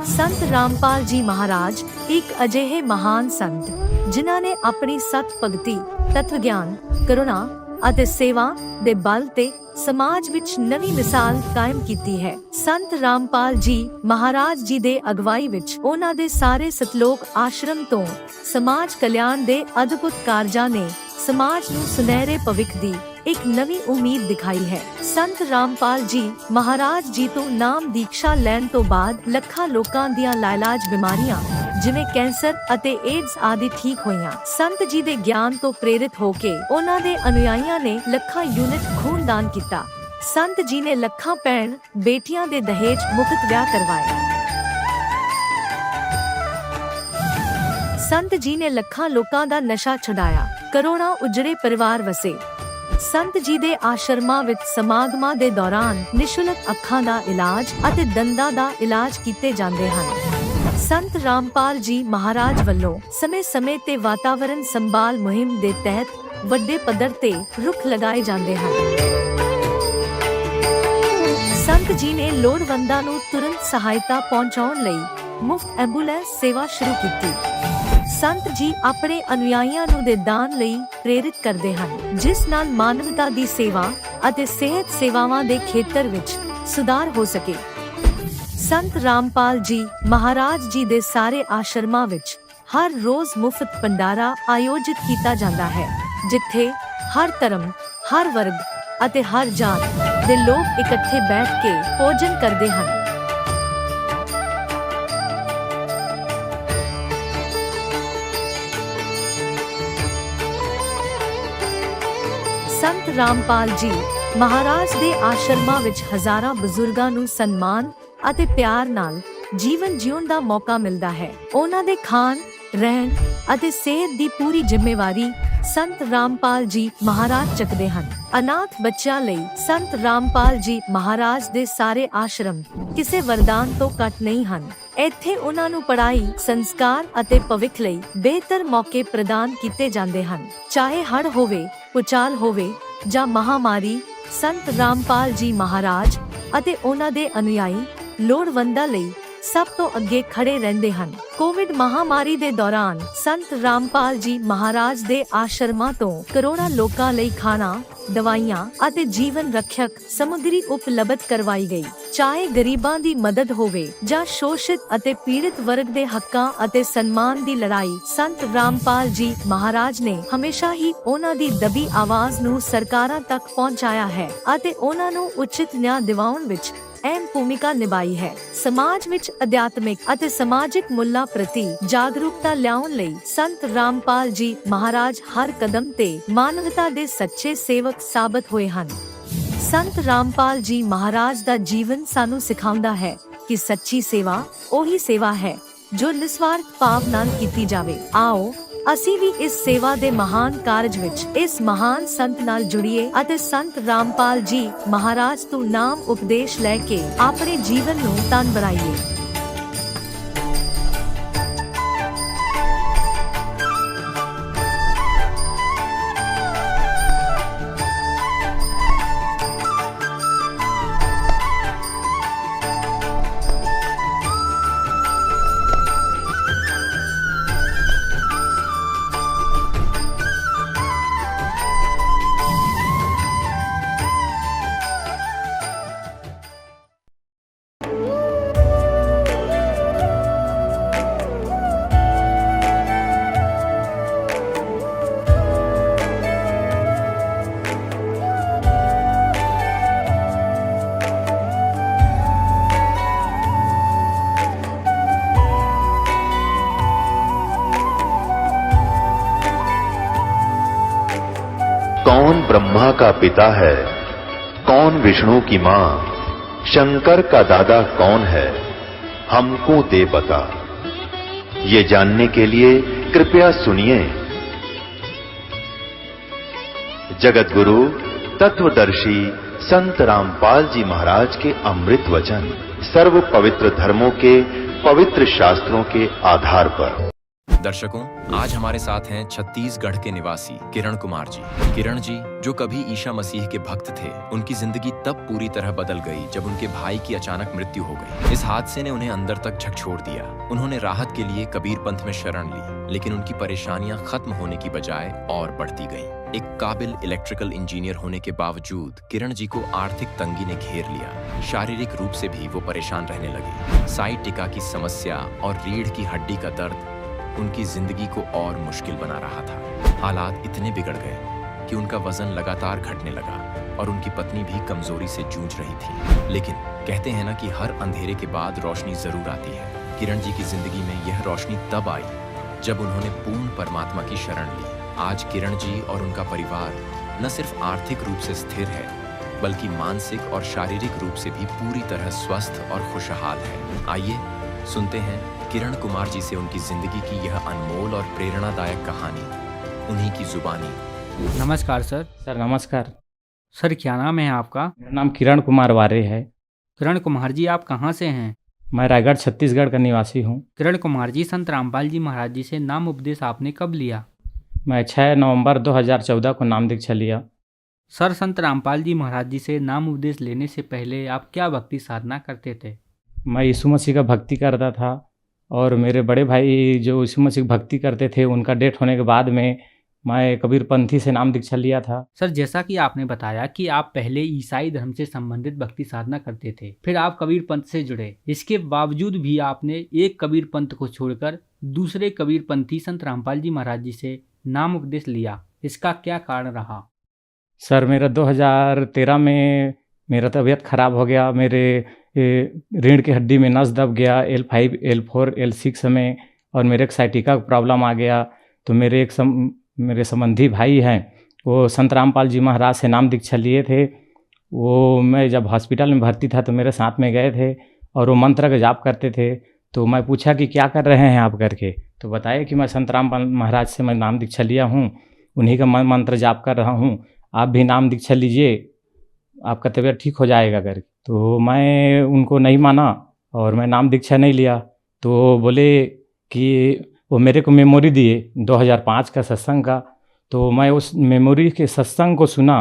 संत रामपाल जी महाराज एक अजिहे महान संत जिन्हां ने अपनी सत भगती, तत्व ज्ञान, करुणा ਅਤੇ सेवा ਦੇ बल ਤੇ समाज विच नवी मिसाल कायम कीती है। संत रामपाल जी महाराज जी दे अगवाई विच उन्हां दे सारे सतलोक आश्रम तो समाज कल्याण दे अद्भुत कारजां ने समाज नूं सुनहरे भविख दी एक नवी उम्मीद दिखाई है। संत रामपाल जी महाराज जी तो नाम दीक्षा लैण तो बाद ਲੱਖਾਂ लोकां दियां लाइलाज बीमारियां जिवें कैंसर ਅਤੇ एड्स आदि ठीक होईयां। संत जी दे ज्ञान तो प्रेरित होके उन्हां दे अनुयायियां ने ਲੱਖਾਂ यूनिट खून दान किया। संत जी ने ਲੱਖਾਂ भैण बेटियां दे दहेज मुफ्त विआह करवाए। संत जी ने ਲੱਖਾਂ लोकां दा नशा छुड़ाया, करोड़ां उजड़े परिवार वसे। संत जी दे आश्रमां विच समागमां दे दौरान निशुल्क अखां दा इलाज ਅਤੇ दंदां दा इलाज कीते जांदे हन। संत रामपाल जी महाराज ਵੱਲੋਂ ਸਮੇਂ-ਸਮੇਂ ਤੇ ਵਾਤਾਵਰਣ ਸੰਭਾਲ ਮੁਹਿੰਮ ਦੇ ਤਹਿਤ ਵੱਡੇ ਪੱਧਰ ਤੇ ਰੁੱਖ ਲਗਾਏ ਜਾਂਦੇ ਹਨ। ਸੰਤ ਜੀ ਨੇ ਲੋੜਵੰਦਾਂ ਨੂੰ ਤੁਰੰਤ ਸਹਾਇਤਾ ਪਹੁੰਚਾਉਣ ਲਈ ਮੁਫਤ ਐਂਬੂਲੈਂਸ ਸੇਵਾ ਸ਼ੁਰੂ ਕੀਤੀ। संत जी अपने अनुयायियों ਨੂੰ ਦੇ ਦਾਨ ਲਈ ਪ੍ਰੇਰਿਤ ਕਰਦੇ ਹਨ, ਜਿਸ ਨਾਲ ਮਾਨਵਤਾ ਦੀ ਸੇਵਾ ਅਤੇ ਸਿਹਤ ਸੇਵਾਵਾਂ ਦੇ ਖੇਤਰ ਵਿੱਚ ਸੁਧਾਰ ਹੋ ਸਕੇ। संत रामपाल जी महाराज जी दे सारे आश्रमां विच हर रोज मुफ्त भंडारा आयोजित किया जाता है, जिथे हर धर्म, हर वर्ग अते हर जात दे लोग इकट्ठे बैठ के भोजन करते हैं। संत रामपाल जी महाराज दे आश्रमां विच हजारां बुजुर्गां नूं सन्मान ਅਤੇ ਪਿਆਰ ਨਾਲ ਜੀਵਨ ਜਿਉਣ ਦਾ ਮੌਕਾ ਮਿਲਦਾ ਹੈ। ਉਹਨਾਂ ਦੇ ਖਾਣ, ਰਹਿਣ ਅਤੇ ਸਿਹਤ ਦੀ ਪੂਰੀ ਜ਼ਿੰਮੇਵਾਰੀ ਸੰਤ ਰਾਮਪਾਲ ਜੀ ਮਹਾਰਾਜ ਚੱਕਦੇ ਹਨ। ਅਨਾਥ ਬੱਚਿਆਂ ਲਈ ਸੰਤ ਰਾਮਪਾਲ ਜੀ ਮਹਾਰਾਜ ਦੇ ਸਾਰੇ ਆਸ਼ਰਮ ਕਿਸੇ ਵਰਦਾਨ ਤੋਂ ਘੱਟ ਨਹੀਂ ਹਨ। ਇੱਥੇ ਉਹਨਾਂ ਨੂੰ ਪੜ੍ਹਾਈ, ਸੰਸਕਾਰ ਅਤੇ ਭਵਿੱਖ ਲਈ ਬਿਹਤਰ ਮੌਕੇ ਪ੍ਰਦਾਨ ਕੀਤੇ ਜਾਂਦੇ ਹਨ। ਚਾਹੇ ਹੜ੍ਹ ਹੋਵੇ, ਭੂਚਾਲ ਹੋਵੇ ਜਾਂ ਮਹਾਮਾਰੀ, ਸੰਤ ਰਾਮਪਾਲ ਜੀ ਮਹਾਰਾਜ ਅਤੇ ਉਹਨਾਂ ਦੇ ਅਨੁਯਾਈ ਲੋੜਵੰਦਾਂ ਲਈ ਸਭ ਤੋਂ ਅੱਗੇ ਖੜੇ ਰਹਿੰਦੇ ਹਨ। ਕੋਵਿਡ ਮਹਾਮਾਰੀ ਦੇ ਦੌਰਾਨ ਸੰਤ ਰਾਮਪਾਲ ਜੀ ਮਹਾਰਾਜ ਦੇ ਆਸ਼ਰਮਾਂ ਤੋਂ ਕਰੋੜਾਂ ਲੋਕਾਂ ਲਈ ਖਾਣਾ, ਦਵਾਈਆਂ ਅਤੇ ਜੀਵਨ ਰੱਖਿਅਕ ਸਮੱਗਰੀ ਉਪਲਬਧ ਕਰਵਾਈ ਗਈ। ਚਾਹੇ ਗਰੀਬਾਂ ਦੀ ਮਦਦ ਹੋਵੇ ਜਾਂ ਸ਼ੋਸ਼ਿਤ ਅਤੇ ਪੀੜਿਤ ਵਰਗ ਦੇ ਹੱਕਾਂ ਅਤੇ ਸਨਮਾਨ ਦੀ ਲੜਾਈ, ਸੰਤ ਰਾਮਪਾਲ ਜੀ ਮਹਾਰਾਜ ਨੇ ਹਮੇਸ਼ਾ ਹੀ ਉਹਨਾਂ ਦੀ ਦਬੀ ਆਵਾਜ਼ ਨੂੰ ਸਰਕਾਰਾਂ ਤੱਕ ਪਹੁੰਚਾਇਆ ਹੈ ਅਤੇ ਉਹਨਾਂ ਨੂੰ ਉਚਿਤ ਨਿਆਂ ਦਿਵਾਉਣ ਵਿੱਚ ਅਹਿਮ ਭੂਮਿਕਾ ਨਿਭਾਈ ਹੈ। ਸਮਾਜ ਵਿੱਚ ਅਧਿਆਤਮਿਕ ਅਤੇ ਸਮਾਜਿਕ ਮੁੱਲਾਂ ਪ੍ਰਤੀ ਜਾਗਰੂਕਤਾ ਲਿਆਉਣ ਲਈ ਸੰਤ ਰਾਮਪਾਲ ਜੀ ਮਹਾਰਾਜ ਹਰ ਕਦਮ ਤੇ ਮਾਨਵਤਾ ਦੇ ਸੱਚੇ ਸੇਵਕ ਸਾਬਤ ਹੋਏ ਹਨ। ਸੰਤ ਰਾਮਪਾਲ ਜੀ ਮਹਾਰਾਜ ਦਾ ਜੀਵਨ ਸਾਨੂੰ ਸਿਖਾਉਂਦਾ ਹੈ ਕਿ ਸੱਚੀ ਸੇਵਾ ਉਹੀ ਸੇਵਾ ਹੈ ਜੋ ਨਿਸਵਾਰਥ ਭਾਵ ਨਾਲ ਕੀਤੀ ਜਾਵੇ। ਆਓ ਅਸੀਂ ਵੀ ਇਸ ਸੇਵਾ ਦੇ ਮਹਾਨ ਕਾਰਜ ਵਿੱਚ ਇਸ ਮਹਾਨ ਸੰਤ ਨਾਲ ਜੁੜੀਏ ਅਤੇ ਸੰਤ ਰਾਮਪਾਲ ਜੀ ਮਹਾਰਾਜ ਤੋਂ ਨਾਮ ਉਪਦੇਸ਼ ਲੈ ਕੇ ਆਪਣੇ ਜੀਵਨ ਨੂੰ ਧਨ ਬਣਾਈਏ। कौन ब्रह्मा का पिता है, कौन विष्णु की मां, शंकर का दादा कौन है, हमको दे बता। ये जानने के लिए कृपया सुनिए जगत गुरु तत्वदर्शी संत रामपाल जी महाराज के अमृत वचन सर्व पवित्र धर्मों के पवित्र शास्त्रों के आधार पर। दर्शकों, आज हमारे साथ हैं छत्तीसगढ़ के निवासी किरण कुमार जी। किरण जी, जो कभी ईशा मसीह के भक्त थे, उनकी जिंदगी तब पूरी तरह बदल गई जब उनके भाई की अचानक मृत्यु हो गई। इस हादसे ने उन्हें अंदर तक झकझोर दिया। उन्होंने राहत के लिए कबीर पंथ में शरण ली, लेकिन उनकी परेशानियां खत्म होने की बजाय और बढ़ती गईं। एक काबिल इलेक्ट्रिकल इंजीनियर होने के बावजूद किरण जी को आर्थिक तंगी ने घेर लिया। शारीरिक रूप से भी वो परेशान रहने लगे। साइटिका की समस्या और रीढ़ की हड्डी का दर्द उनकी जिंदगी को और मुश्किल बना रहा था। हालात इतने बिगड़ गए कि उनका वजन लगातार घटने लगा और उनकी पत्नी भी कमजोरी से जूझ रही थी। लेकिन कहते हैं ना कि हर अंधेरे के बाद रोशनी जरूर आती है। किरण जी की जिंदगी में यह रोशनी तब आई जब उन्होंने पूर्ण परमात्मा की शरण ली। आज किरण जी और उनका परिवार न सिर्फ आर्थिक रूप से स्थिर है, बल्कि मानसिक और शारीरिक रूप से भी पूरी तरह स्वस्थ और खुशहाल है। आइए सुनते हैं किरण कुमार जी से उनकी जिंदगी की यह अनमोल और प्रेरणादायक कहानी, उन्हीं की जुबानी। नमस्कार सर। सर नमस्कार। सर क्या नाम है आपका? मेरा नाम किरण कुमार वारे है। किरण कुमार जी, आप कहाँ से हैं? मैं रायगढ़ छत्तीसगढ़ का निवासी हूँ। किरण कुमार जी, संत रामपाल जी महाराज जी से नाम उपदेश आपने कब लिया? मैं 6 नवंबर 2014 को नाम दीक्षा लिया। सर, संत रामपाल जी महाराज जी से नाम उपदेश लेने से पहले आप क्या भक्ति साधना करते थे? मैं यीशु मसीह का भक्ति करता था और मेरे बड़े भाई जो यीशु मसीह की भक्ति करते थे, उनका डेथ होने के बाद में मैं कबीर पंथी से नाम दीक्षा लिया था। सर, जैसा कि आपने बताया कि आप पहले ईसाई धर्म से संबंधित भक्ति साधना करते थे, फिर आप कबीर पंथ से जुड़े। इसके बावजूद भी आपने एक कबीर पंथ को छोड़कर दूसरे कबीर पंथी संत रामपाल जी महाराज जी से नाम उपदेश लिया। इसका क्या कारण रहा? सर, मेरा 2013 में मेरा तबीयत खराब हो गया। मेरे रीढ़ की हड्डी में नस दब गया, L5, L4, L6 में, और मेरे एक साइटिका का प्रॉब्लम आ गया। तो मेरे मेरे संबंधी भाई हैं, वो संत रामपाल जी महाराज से नाम दीक्षा लिए थे। वो मैं जब हॉस्पिटल में भर्ती था तो मेरे साथ में गए थे और वो मंत्र का जाप करते थे। तो मैं पूछा कि क्या कर रहे हैं आप करके, तो बताया कि मैं संत रामपाल महाराज से मैं नाम दीक्षा लिया हूँ, उन्हीं का मंत्र जाप कर रहा हूँ, आप भी नाम दीक्षा लीजिए, आपका तबीयत ठीक हो जाएगा करके। तो मैं उनको नहीं माना और मैं नाम दीक्षा नहीं लिया। तो बोले कि वो मेरे को मेमोरी दिए 2005 का सत्संग का। तो मैं उस मेमोरी के सत्संग को सुना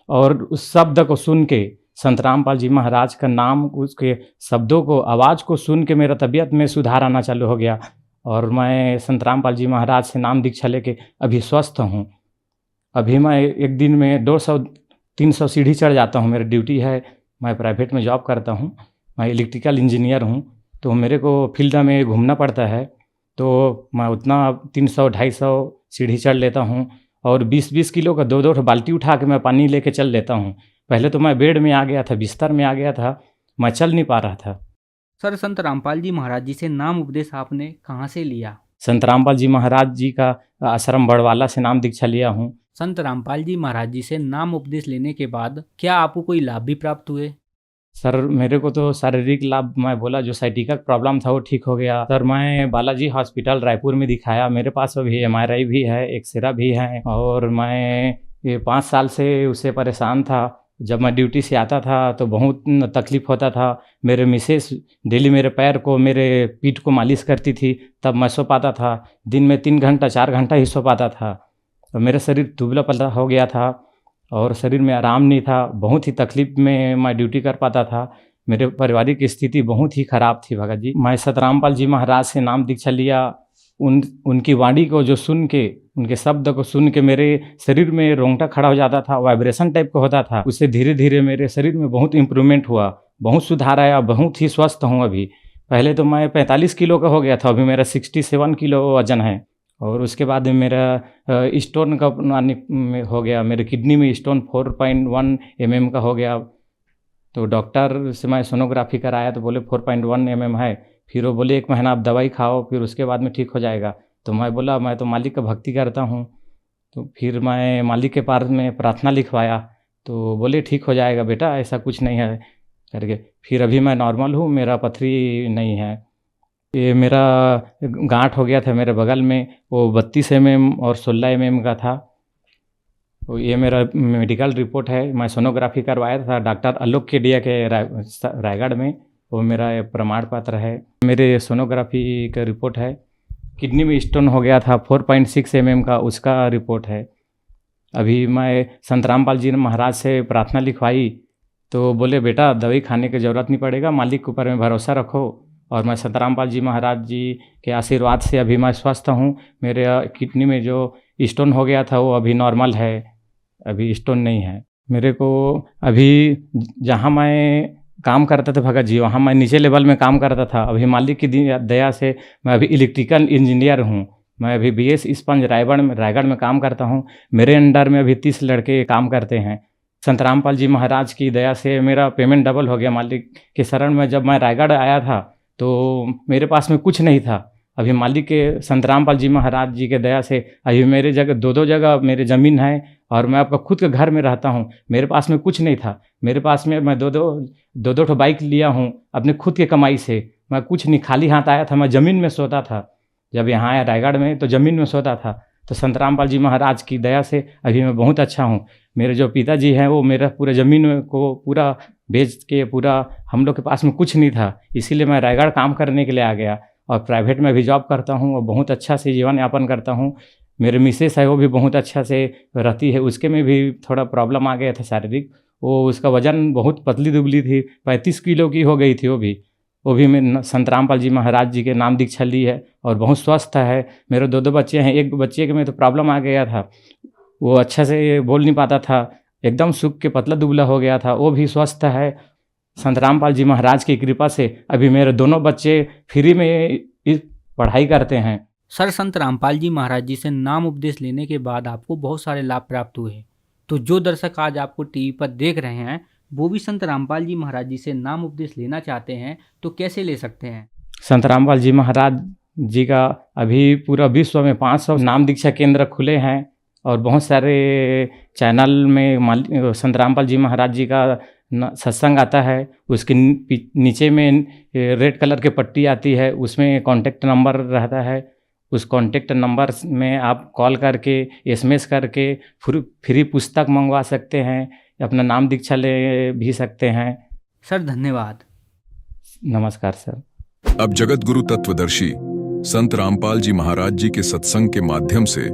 और उस शब्द को सुन के, संत रामपाल जी महाराज का नाम, उसके शब्दों को, आवाज़ को सुन के मेरा तबीयत में सुधार आना चालू हो गया और मैं संत रामपाल जी महाराज से नाम दीक्षा लेके अभी स्वस्थ हूँ। अभी मैं एक दिन में 200-300 सीढ़ी चढ़ जाता हूँ। मेरी ड्यूटी है, मैं प्राइवेट में जॉब करता हूँ, मैं इलेक्ट्रिकल इंजीनियर हूँ। तो मेरे को फील्ड में घूमना पड़ता है, तो मैं उतना 300-250 सीढ़ी चढ़ लेता हूँ और 20-20 किलो का 2-2 बाल्टी उठा के मैं पानी लेके चल लेता हूँ। पहले तो मैं बेड में आ गया था, बिस्तर में आ गया था, मैं चल नहीं पा रहा था। सर, संत रामपाल जी महाराज जी से नाम उपदेश आपने कहाँ से लिया? संत रामपाल जी महाराज जी का आश्रम बड़वाला से नाम दीक्षा लिया हूँ। संत रामपाल जी महाराज जी से नाम उपदेश लेने के बाद क्या आपको कोई लाभ भी प्राप्त हुए? सर, मेरे को तो शारीरिक लाभ, मैं बोला जो साइटिका प्रॉब्लम था वो ठीक हो गया। सर, मैं बालाजी हॉस्पिटल रायपुर में दिखाया, मेरे पास अभी MRI भी है, एक्सरे भी है, और मैं ये 5 साल से उससे परेशान था। जब मैं ड्यूटी से आता था तो बहुत तकलीफ़ होता था। मेरे मिसेस डेली मेरे पैर को, मेरे पीठ को मालिश करती थी, तब मैं सो पाता था। दिन में 3 घंटा 4 घंटा ही सो पाता था। और मेरा शरीर दुबला पतला हो गया था और शरीर में आराम नहीं था। बहुत ही तकलीफ़ में मैं ड्यूटी कर पाता था। मेरे पारिवारिक स्थिति बहुत ही ख़राब थी भगत जी। मैं संत रामपाल जी महाराज से नाम दीक्षा लिया। उनकी वाणी को जो सुन के, उनके शब्द को सुन के मेरे शरीर में रोंगटा खड़ा हो जाता था, वाइब्रेशन टाइप का होता था। उससे धीरे धीरे मेरे शरीर में बहुत इम्प्रूवमेंट हुआ, बहुत सुधार आया, बहुत ही स्वस्थ हूँ अभी। पहले तो मैं 45 किलो का हो गया था, अभी मेरा 67 किलो वजन है। और उसके बाद मेरा स्टोन का हो गया, मेरे किडनी में स्टोन 4.1 mm का हो गया। तो डॉक्टर से मैं सोनोग्राफी कराया तो बोले 4.1 mm है। फिर वो बोले 1 महीना आप दवाई खाओ, फिर उसके बाद में ठीक हो जाएगा। तो मैं बोला मैं तो मालिक का भक्ति करता हूँ। तो फिर मैं मालिक के पास में प्रार्थना लिखवाया, तो बोले ठीक हो जाएगा बेटा, ऐसा कुछ नहीं है करके। फिर अभी मैं नॉर्मल हूँ, मेरा पथरी नहीं है। ये मेरा गांठ हो गया था मेरे बगल में, वो 32 mm और 16 mm का था। तो ये मेरा मेडिकल रिपोर्ट है, मैं सोनोग्राफी करवाया था डॉक्टर आलोक केडिया के रायगढ़ में, वो मेरा प्रमाण पत्र है। मेरे सोनोग्राफी का रिपोर्ट है किडनी में स्टोन हो गया था 4.6 mm का, उसका रिपोर्ट है। अभी मैं संत रामपाल जी महाराज से प्रार्थना लिखवाई तो बोले बेटा दवाई खाने की ज़रूरत नहीं पड़ेगा, मालिक के ऊपर में भरोसा रखो। और मैं संत रामपाल जी महाराज जी के आशीर्वाद से अभी मैं स्वस्थ हूँ। मेरे किडनी में जो स्टोन हो गया था वो अभी नॉर्मल है, अभी स्टोन नहीं है। मेरे को अभी जहाँ मैं काम करता था भगत जी, वहाँ मैं नीचे लेवल में काम करता था। अभी मालिक की दया से मैं अभी इलेक्ट्रिकल इंजीनियर हूँ। मैं अभी BS स्पंज रायगढ़ में काम करता हूँ। मेरे अंडर में अभी 30 लड़के काम करते हैं। संत रामपाल जी महाराज की दया से मेरा पेमेंट डबल हो गया मालिक के शरण में। जब मैं रायगढ़ आया था तो मेरे पास में कुछ नहीं था। अभी मालिक के संत रामपाल जी महाराज जी के दया से अभी मेरे जगह 2 जगह मेरे ज़मीन है और मैं आपका खुद के घर में रहता हूँ। मेरे पास में कुछ नहीं था। मेरे पास में मैं दो ठो बाइक लिया हूँ अपने खुद के कमाई से। मैं कुछ नहीं, खाली हाथ आया था। मैं ज़मीन में सोता था। जब यहाँ आया रायगढ़ में तो ज़मीन में सोता था। तो संत रामपाल जी महाराज की दया से अभी मैं बहुत अच्छा हूँ। मेरे जो पिताजी हैं वो मेरा पूरा ज़मीन को पूरा बेच के, पूरा हम लोग के पास में कुछ नहीं था, इसीलिए मैं रायगढ़ काम करने के लिए आ गया। और प्राइवेट में भी जॉब करता हूँ और बहुत अच्छा से जीवन यापन करता हूँ। मेरे मिसेस है वो भी बहुत अच्छा से रहती है। उसके में भी थोड़ा प्रॉब्लम आ गया था शारीरिक। वो उसका वज़न बहुत पतली दुबली थी, 35 किलो की हो गई थी। वो भी मैं संत रामपाल जी महाराज जी के नाम दीक्षा ली है और बहुत स्वस्थ है। मेरे 2 बच्चे हैं। एक बच्चे के में तो प्रॉब्लम आ गया था, वो अच्छा से बोल नहीं पाता था, एकदम सूख के पतला दुबला हो गया था। वो भी स्वस्थ है। संत रामपाल जी महाराज की कृपा से अभी मेरे 2 बच्चे फ्री में पढ़ाई करते हैं। सर, संत रामपाल जी महाराज जी से नाम उपदेश लेने के बाद आपको बहुत सारे लाभ प्राप्त हुए। तो जो दर्शक आज आपको टीवी पर देख रहे हैं वो भी संत रामपाल जी महाराज जी से नाम उपदेश लेना चाहते हैं तो कैसे ले सकते हैं? संत रामपाल जी महाराज जी का अभी पूरा विश्व में 500 नाम दीक्षा केंद्र खुले हैं और बहुत सारे चैनल में संत रामपाल जी महाराज जी का सत्संग आता है। उसके नीचे में रेड कलर की पट्टी आती है, उसमें कॉन्टेक्ट नंबर रहता है। उस कॉन्टेक्ट नंबर में आप कॉल करके SMS करके फ्री पुस्तक मंगवा सकते हैं, अपना नाम दीक्षा ले भी सकते हैं। सर धन्यवाद। नमस्कार सर। अब जगत गुरु तत्वदर्शी संत रामपाल जी महाराज जी के सत्संग के माध्यम से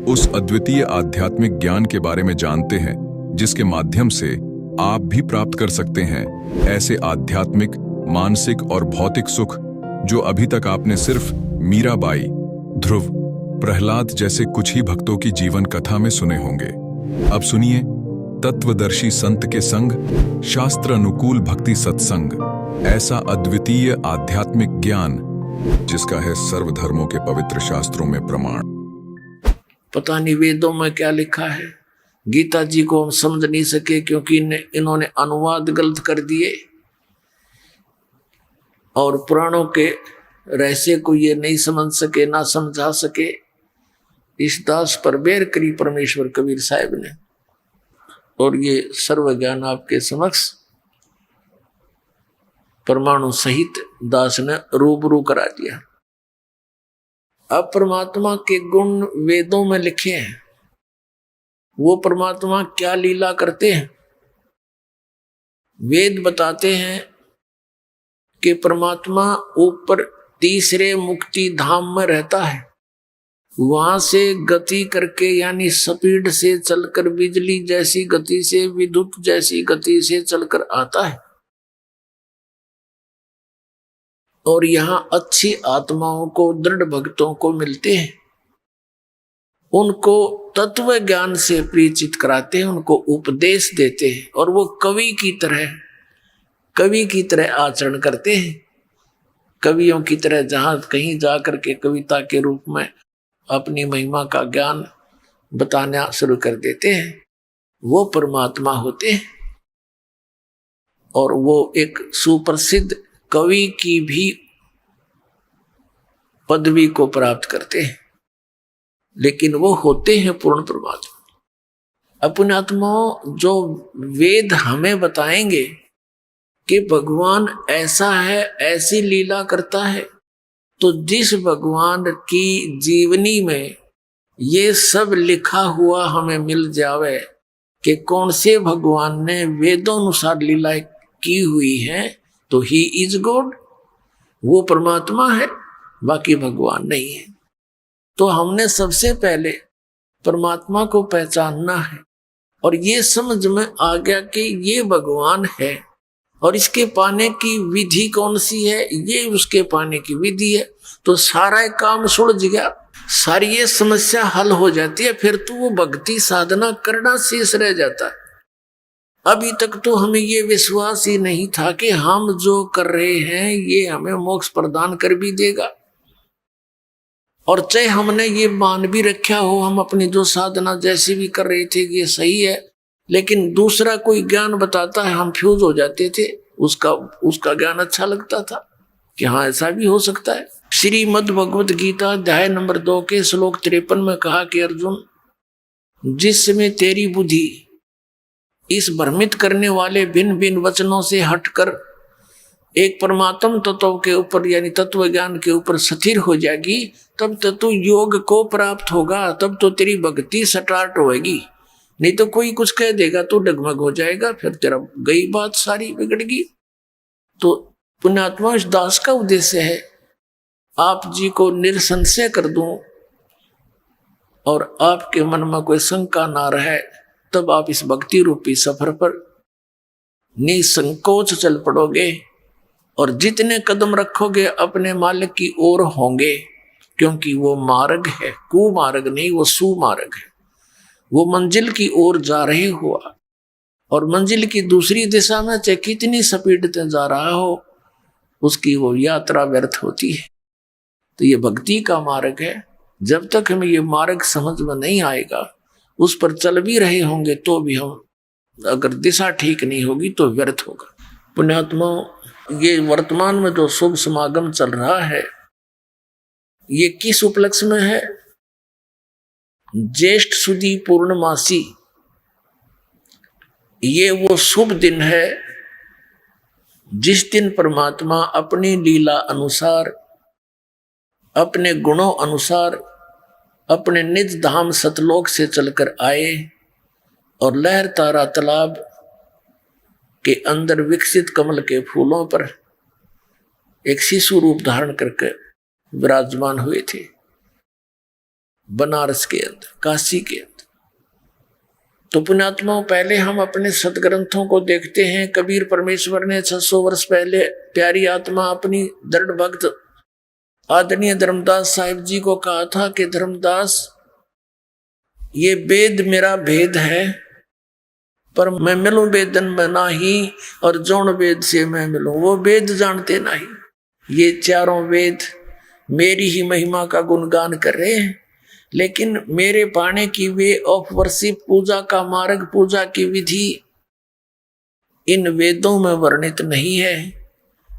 उस अद्वितीय आध्यात्मिक ज्ञान के बारे में जानते हैं जिसके माध्यम से आप भी प्राप्त कर सकते हैं ऐसे आध्यात्मिक, मानसिक और भौतिक सुख जो अभी तक आपने सिर्फ मीराबाई, ध्रुव, प्रहलाद जैसे कुछ ही भक्तों की जीवन कथा में सुने होंगे। अब सुनिए तत्वदर्शी संत के संग शास्त्र अनुकूल भक्ति सत्संग, ऐसा अद्वितीय आध्यात्मिक ज्ञान जिसका है सर्वधर्मों के पवित्र शास्त्रों में प्रमाण। पता नहीं वेदों में क्या लिखा है, गीता जी को हम समझ नहीं सके क्योंकि इन्होंने अनुवाद गलत कर दिए और पुराणों के रहस्य को ये नहीं समझ सके, ना समझा सके। इस दास पर बेर करी परमेश्वर कबीर साहब ने और ये सर्व ज्ञान आपके समक्ष परमाणु सहित दास ने रूबरू करा दिया। अब परमात्मा के गुण वेदों में लिखे हैं, वो परमात्मा क्या लीला करते हैं। वेद बताते हैं कि परमात्मा ऊपर तीसरे मुक्ति धाम में रहता है, वहां से गति करके यानी स्पीड से चलकर बिजली जैसी गति से, विद्युत जैसी गति से चलकर आता है और यहाँ अच्छी आत्माओं को, दृढ़ भक्तों को मिलते हैं, उनको तत्व ज्ञान से परिचित कराते हैं, उनको उपदेश देते हैं और वो कवि की तरह आचरण करते हैं। कवियों की तरह जहां कहीं जाकर के कविता के रूप में अपनी महिमा का ज्ञान बताना शुरू कर देते हैं, वो परमात्मा होते हैं और वो एक सुप्रसिद्ध कवि की भी पदवी को प्राप्त करते हैं, लेकिन वो होते हैं पूर्ण परमात्मा। अपने आत्माओं, जो वेद हमें बताएंगे कि भगवान ऐसा है, ऐसी लीला करता है, तो जिस भगवान की जीवनी में ये सब लिखा हुआ हमें मिल जावे कि कौन से भगवान ने वेदोनुसार लीलाएं की हुई है, तो ही इज गॉड, वो परमात्मा है, बाकी भगवान नहीं है। तो हमने सबसे पहले परमात्मा को पहचानना है और ये समझ में आ गया कि ये भगवान है और इसके पाने की विधि कौन सी है, ये उसके पाने की विधि है, तो सारा काम सुलझ गया, सारी ये समस्या हल हो जाती है। फिर तो वो भक्ति साधना करना शेष रह जाता है। अभी तक तो हमें ये विश्वास ही नहीं था कि हम जो कर रहे हैं ये हमें मोक्ष प्रदान कर भी देगा, और चाहे हमने ये मान भी रखा हो हम अपनी जो साधना जैसी भी कर रहे थे ये सही है, लेकिन दूसरा कोई ज्ञान बताता है हम फ्यूज हो जाते थे, उसका ज्ञान अच्छा लगता था कि हाँ ऐसा भी हो सकता है। श्रीमद् भगवत गीता अध्याय नंबर 2 के श्लोक 53 में कहा कि अर्जुन, जिस समय तेरी बुद्धि इस भ्रमित करने वाले भिन्न भिन्न वचनों से हटकर एक परमात्म तत्व के ऊपर यानी तत्व ज्ञान के ऊपर स्थिर हो जाएगी, तब तो तू योग को प्राप्त होगा, तब तो तेरी भक्ति स्टार्ट होएगी। नहीं तो कोई कुछ कह देगा तो डगमग हो जाएगा, फिर तेरा गई बात सारी बिगड़गी। तो पुण्यात्मा इस दास का उद्देश्य है आप जी को निरसंशय कर दूं और आपके मन में कोई शंका ना रहे, तब आप इस भक्ति रूपी सफर पर निसंकोच चल पड़ोगे और जितने कदम रखोगे अपने मालिक की ओर होंगे, क्योंकि वो मार्ग है, कुमार्ग नहीं, वो सुमार्ग है। वो मंजिल की ओर जा रहे हो और मंजिल की दूसरी दिशा में चाहे कितनी स्पीड से जा रहा हो उसकी वो यात्रा व्यर्थ होती है। तो ये भक्ति का मार्ग है। जब तक हमें ये मार्ग समझ में नहीं आएगा, उस पर चल भी रहे होंगे तो भी हम, अगर दिशा ठीक नहीं होगी तो व्यर्थ होगा। पुण्यात्मा, ये वर्तमान में जो शुभ समागम चल रहा है ये किस उपलक्ष्य में है? ज्येष्ठ सुदी पूर्णमासी। ये वो शुभ दिन है जिस दिन परमात्मा अपनी लीला अनुसार, अपने गुणों अनुसार अपने निज धाम सतलोक से चलकर आए और लहर तारा तालाब के अंदर विकसित कमल के फूलों पर एक शिशु रूप धारण करके विराजमान हुए थे, बनारस के अंदर, काशी के अंदर। तो पुण्यात्माओं, पहले हम अपने सदग्रंथों को देखते हैं। कबीर परमेश्वर ने 600 वर्ष पहले प्यारी आत्मा अपनी दृढ़ भक्त आदरणीय धर्मदास साहिब जी को कहा था कि धर्मदास, ये वेद मेरा भेद है, पर मैं मिलूं वेदन में नाही, और जौन वेद से मैं मिलूं वो वेद जानते नहीं। ये चारों वेद मेरी ही महिमा का गुणगान कर रहे हैं, लेकिन मेरे पाने की वे ऑफ वर्शिप, पूजा का मार्ग, पूजा की विधि इन वेदों में वर्णित नहीं है।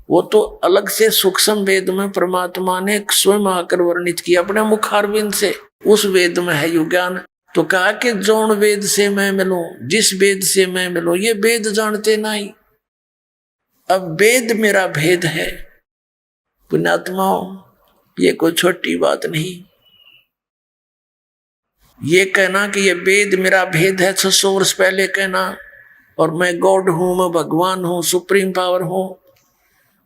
वो तो अलग से सूक्ष्म वेद में परमात्मा ने स्वयं आकर वर्णित किया अपने मुखारविंद से, उस वेद में है यु ज्ञान। तो कहा कि जौन वेद से मैं मिलूं, जिस वेद से मैं मिलूं, ये वेद जानते नहीं। अब वेद मेरा भेद है। पुण्यात्माओं, ये कोई छोटी बात नहीं। ये कहना कि ये वेद मेरा भेद है 600 वर्ष पहले कहना, और मैं गॉड हूं, मैं भगवान हूं, सुप्रीम पावर हूं,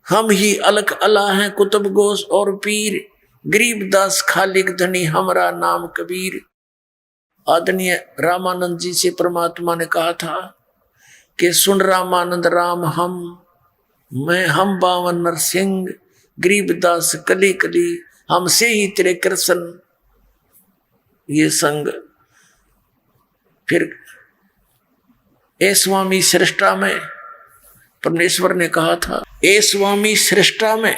हम ही अलख अला हैं, कुतुब गोश और पीर, गरीबदास खालिक धनी हमारा नाम कबीर। आदरणीय रामानंद जी से परमात्मा ने कहा था कि सुन रामानंद राम हम बावन नरसिंह, गरीबदास कली कली, हमसे ही तेरे कृष्ण ये संग। फिर ए स्वामी सृष्टा में परमेश्वर ने कहा था, ए स्वामी सृष्टा में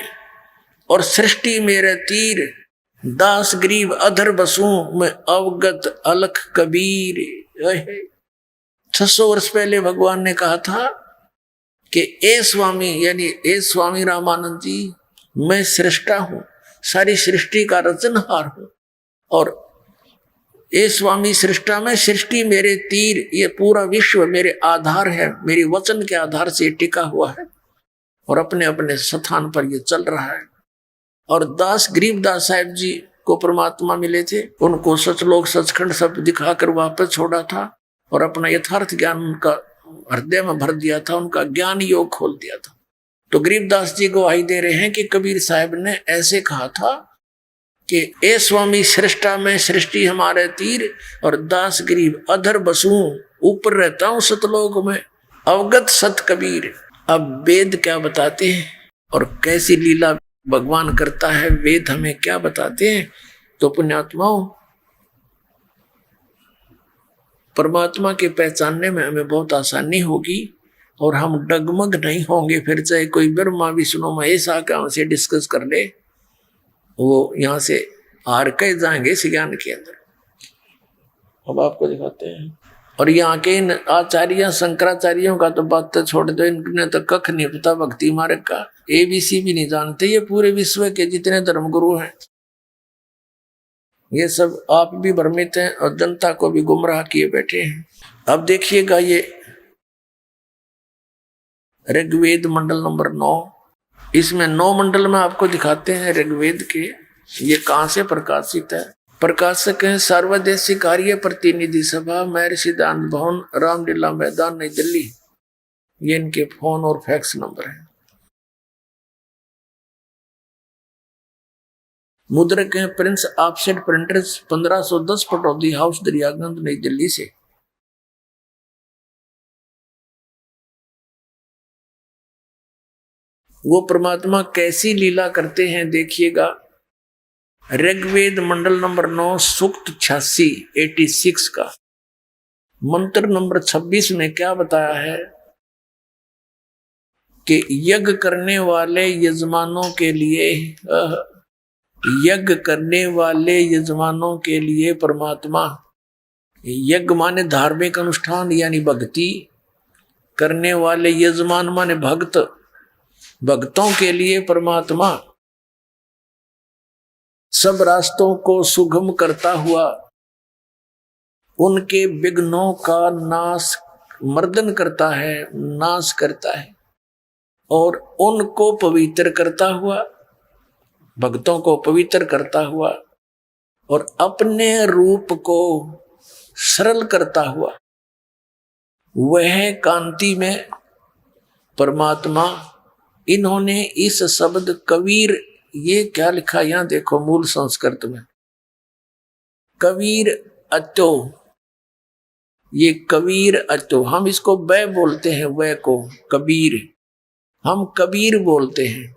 और सृष्टि मेरे तीर, दास गरीब अधर बसूं मैं अवगत अलख कबीर। 600 वर्ष पहले भगवान ने कहा था कि ए स्वामी, यानी ए स्वामी रामानंद जी, मैं सृष्टा हूं, सारी सृष्टि का रचनहार हूं, और ए स्वामी सृष्टा में सृष्टि मेरे तीर, ये पूरा विश्व मेरे आधार है, मेरे वचन के आधार से टिका हुआ है और अपने अपने स्थान पर ये चल रहा है। और दास गरीबदास साहिब जी को परमात्मा मिले थे, उनको सचलोक सचखंड सब दिखाकर वापस छोड़ा था और अपना यथार्थ ज्ञान उनका हृदय में भर दिया था, उनका ज्ञान योग खोल दिया था। तो गरीबदास जी गवाही दे रहे हैं कि कबीर साहब ने ऐसे कहा था कि ए स्वामी सृष्टा में सृष्टि हमारे तीर, और दास गरीब अधर बसू, ऊपर रहता हूं सतलोक में, अवगत सत कबीर। अब वेद क्या बताते हैं और कैसी लीला भगवान करता है, वेद हमें क्या बताते हैं। तो पुण्यात्माओं, परमात्मा के पहचानने में हमें बहुत आसानी होगी और हम डगमग नहीं होंगे। फिर चाहे कोई ब्रह्मा विष्णु महेश आकर हमसे डिस्कस कर ले, वो यहाँ से हार के जाएंगे इस ज्ञान के अंदर। अब आपको दिखाते हैं। और यहाँ के इन आचार्य शंकराचार्यों का तो बात तो छोड़ दो, इनने तो कख नहीं पता भक्ति मार्ग का, ABC भी नहीं जानते। ये पूरे विश्व के जितने धर्मगुरु हैं ये सब आप भी भ्रमित हैं और जनता को भी गुमराह किए बैठे हैं। अब देखिएगा ये ऋग्वेद मंडल नंबर 9, इसमें 9 मंडल में आपको दिखाते हैं ऋग्वेद के। ये कहाँ से प्रकाशित है? प्रकाशक है सर्वदेशी कार्य प्रतिनिधि सभा, महर्षि दान भवन, रामलीला मैदान, नई दिल्ली। ये इनके फोन और फैक्स नंबर है। मुद्रक हैं Prince offset printers, 1510 Pataudi house, Daryaganj, नई दिल्ली से। वो परमात्मा कैसी लीला करते हैं देखिएगा। ऋग्वेद मंडल नंबर 9 सूक्त 86 का मंत्र नंबर 26 में क्या बताया है कि यज्ञ करने वाले यजमानों के लिए, यज्ञ करने वाले यजमानों के लिए परमात्मा, यज्ञ माने धार्मिक अनुष्ठान यानी भक्ति करने वाले, यजमान माने भक्त, भक्तों के लिए परमात्मा सब रास्तों को सुगम करता हुआ उनके विघ्नों का नाश, मर्दन करता है, नाश करता है, और उनको पवित्र करता हुआ, भक्तों को पवित्र करता हुआ और अपने रूप को सरल करता हुआ, वह कांति में परमात्मा। इन्होंने इस शब्द कबीर, ये क्या लिखा यहां देखो मूल संस्कृत में, कबीर अतो, ये कबीर अतो, हम इसको बै बोलते हैं, वह को कबीर, हम कबीर बोलते हैं,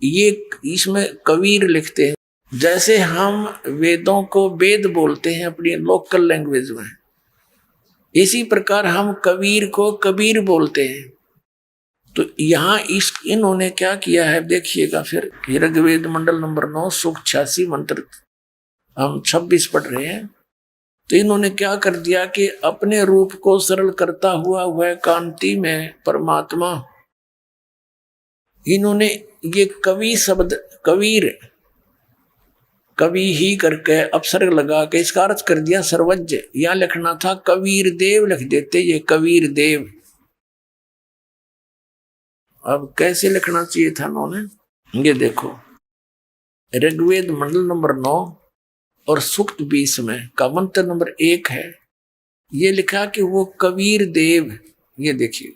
ये इसमें कबीर लिखते हैं। जैसे हम वेदों को वेद बोलते हैं अपनी लोकल लैंग्वेज में, इसी प्रकार हम कबीर को कबीर बोलते हैं। तो यहाँ इन्होंने क्या किया है देखिएगा। फिर ऋग्वेद मंडल नंबर 9 सूक्त 86 मंत्र हम 26 पढ़ रहे हैं। तो इन्होंने क्या कर दिया कि अपने रूप को सरल करता हुआ वह कांति में परमात्मा, इन्होंने ये कवि शब्द, कबीर, कवि ही करके अपसर्ग लगा के इसका अर्थ कर दिया सर्वज्ञ। यहां लिखना था कबीर देव, लिख देते ये कबीर देव। अब कैसे लिखना चाहिए था उन्होंने, ये देखो ऋग्वेद मंडल नंबर 9 और सूक्त 20 में का मंत्र नंबर 1 है। ये लिखा कि वो कबीर देव, ये देखिए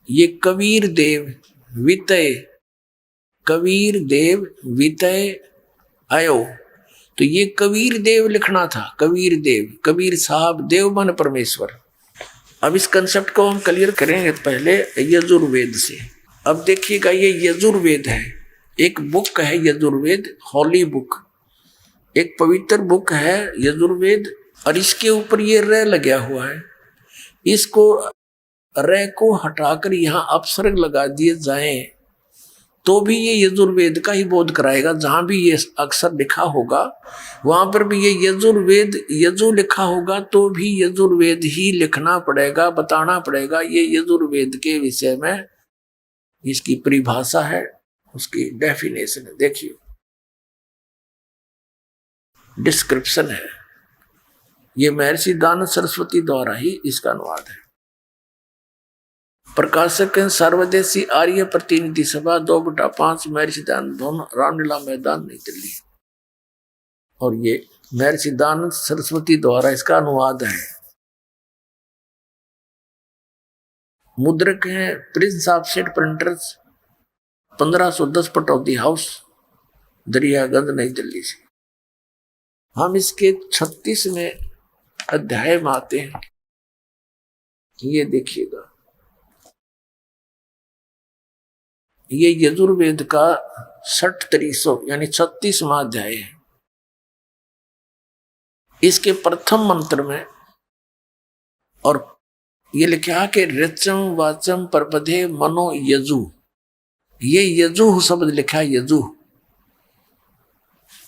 ये कबीर देव वितय, कबीर देव वितय आयो। तो ये कबीर देव लिखना था, कबीर देव, कबीर साहब, देव मन परमेश्वर। अब इस कंसेप्ट को हम क्लियर करेंगे पहले यजुर्वेद से। अब देखिएगा ये यजुर्वेद है, एक बुक है यजुर्वेद, हॉली बुक, एक पवित्र बुक है यजुर्वेद, और इसके ऊपर ये र लगा हुआ है। इसको र को हटाकर यहाँ अपसर्ग लगा दिए जाएं तो भी ये यजुर्वेद का ही बोध कराएगा। जहां भी ये अक्षर लिखा होगा वहां पर भी ये यजुर्वेद, यजु लिखा होगा तो भी यजुर्वेद ही लिखना पड़ेगा, बताना पड़ेगा। ये यजुर्वेद के विषय में इसकी परिभाषा है, उसकी डेफिनेशन है, देखिए डिस्क्रिप्शन है। ये महर्षि दानव सरस्वती द्वारा ही इसका अनुवाद है। प्रकाशक हैं सर्वदेशी आर्य प्रतिनिधि सभा, 2/5, महर्षि दानव भवन, रामलीला मैदान, नई दिल्ली। और ये महर्षि दानव सरस्वती द्वारा इसका अनुवाद है। मुद्रक हैं Prince offset printers, 1510 Pataudi house, Daryaganj नई दिल्ली से। हम इसके 36वें अध्याय में आते हैं। ये देखिएगा, ये यजुर्वेद का 60 यानी 36वां अध्याय है। इसके प्रथम मंत्र में और ये लिखा कि ऋचम वाचम परपदे मनो यजु, ये यजु शब्द लिखा है, यजु।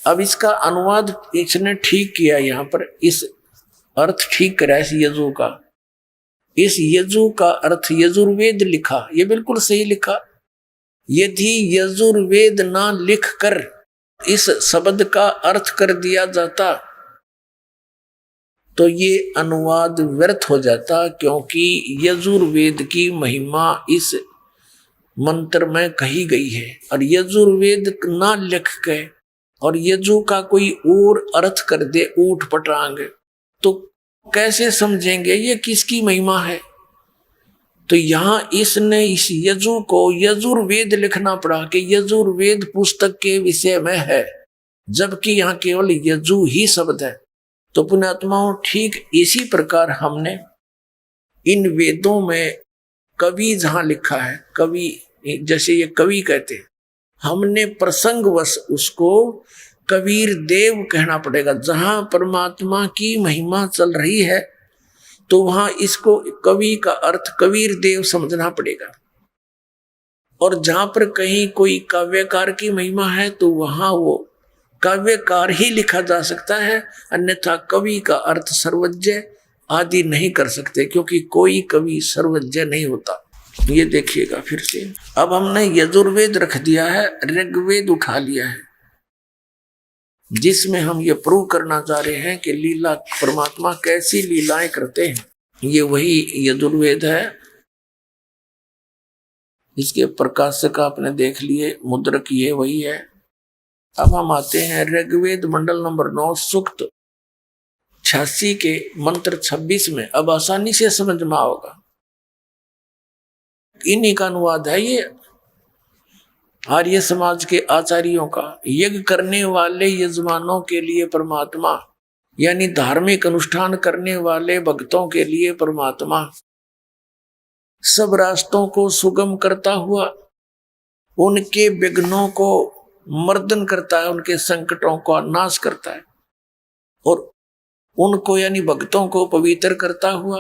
अब इसका अनुवाद इसने ठीक किया, यहां पर इस अर्थ ठीक करा इस यजु का। इस यजु का अर्थ यजुर्वेद लिखा, ये बिल्कुल सही लिखा। यदि यजुर्वेद ना लिख कर इस शब्द का अर्थ कर दिया जाता तो ये अनुवाद व्यर्थ हो जाता, क्योंकि यजुर्वेद की महिमा इस मंत्र में कही गई है। और यजुर्वेद ना लिख के और यजु का कोई और अर्थ कर दे ऊट पटांग, तो कैसे समझेंगे ये किसकी महिमा है। तो यहां इसने इस यजु को यजुर्वेद लिखना पड़ा कि यजुर्वेद पुस्तक के विषय में है, जबकि यहां केवल यजु ही शब्द है। तो पुण्यात्माओं, ठीक इसी प्रकार हमने इन वेदों में कवि जहां लिखा है, कवि जैसे ये कवि कहते हैं, हमने प्रसंगवश उसको कबीर देव कहना पड़ेगा। जहां परमात्मा की महिमा चल रही है तो वहां इसको कवि का अर्थ कबीर देव समझना पड़ेगा। और जहां पर कहीं कोई काव्यकार की महिमा है तो वहां वो काव्यकार ही लिखा जा सकता है, अन्यथा कवि का अर्थ सर्वज्ञ आदि नहीं कर सकते, क्योंकि कोई कवि सर्वज्ञ नहीं होता। ये देखिएगा फिर से, अब हमने यजुर्वेद रख दिया है, ऋग्वेद उठा लिया है, जिसमें हम ये प्रूव करना चाह रहे हैं कि लीला परमात्मा कैसी लीलाएं करते हैं। ये वही यजुर्वेद है। इसके प्रकाशक आपने देख लिए, मुद्रक ये वही है। अब हम आते हैं ऋग्वेद मंडल नंबर 9 सूक्त 86 के मंत्र 26 में। अब आसानी से समझ में आओगा, इन्हीं का अनुवाद है ये आर्य समाज के आचार्यों का। यज्ञ करने वाले यजमानों के लिए परमात्मा, यानी धार्मिक अनुष्ठान करने वाले भक्तों के लिए परमात्मा सब रास्तों को सुगम करता हुआ उनके विघ्नों को मर्दन करता है, उनके संकटों का नाश करता है और उनको यानी भक्तों को पवित्र करता हुआ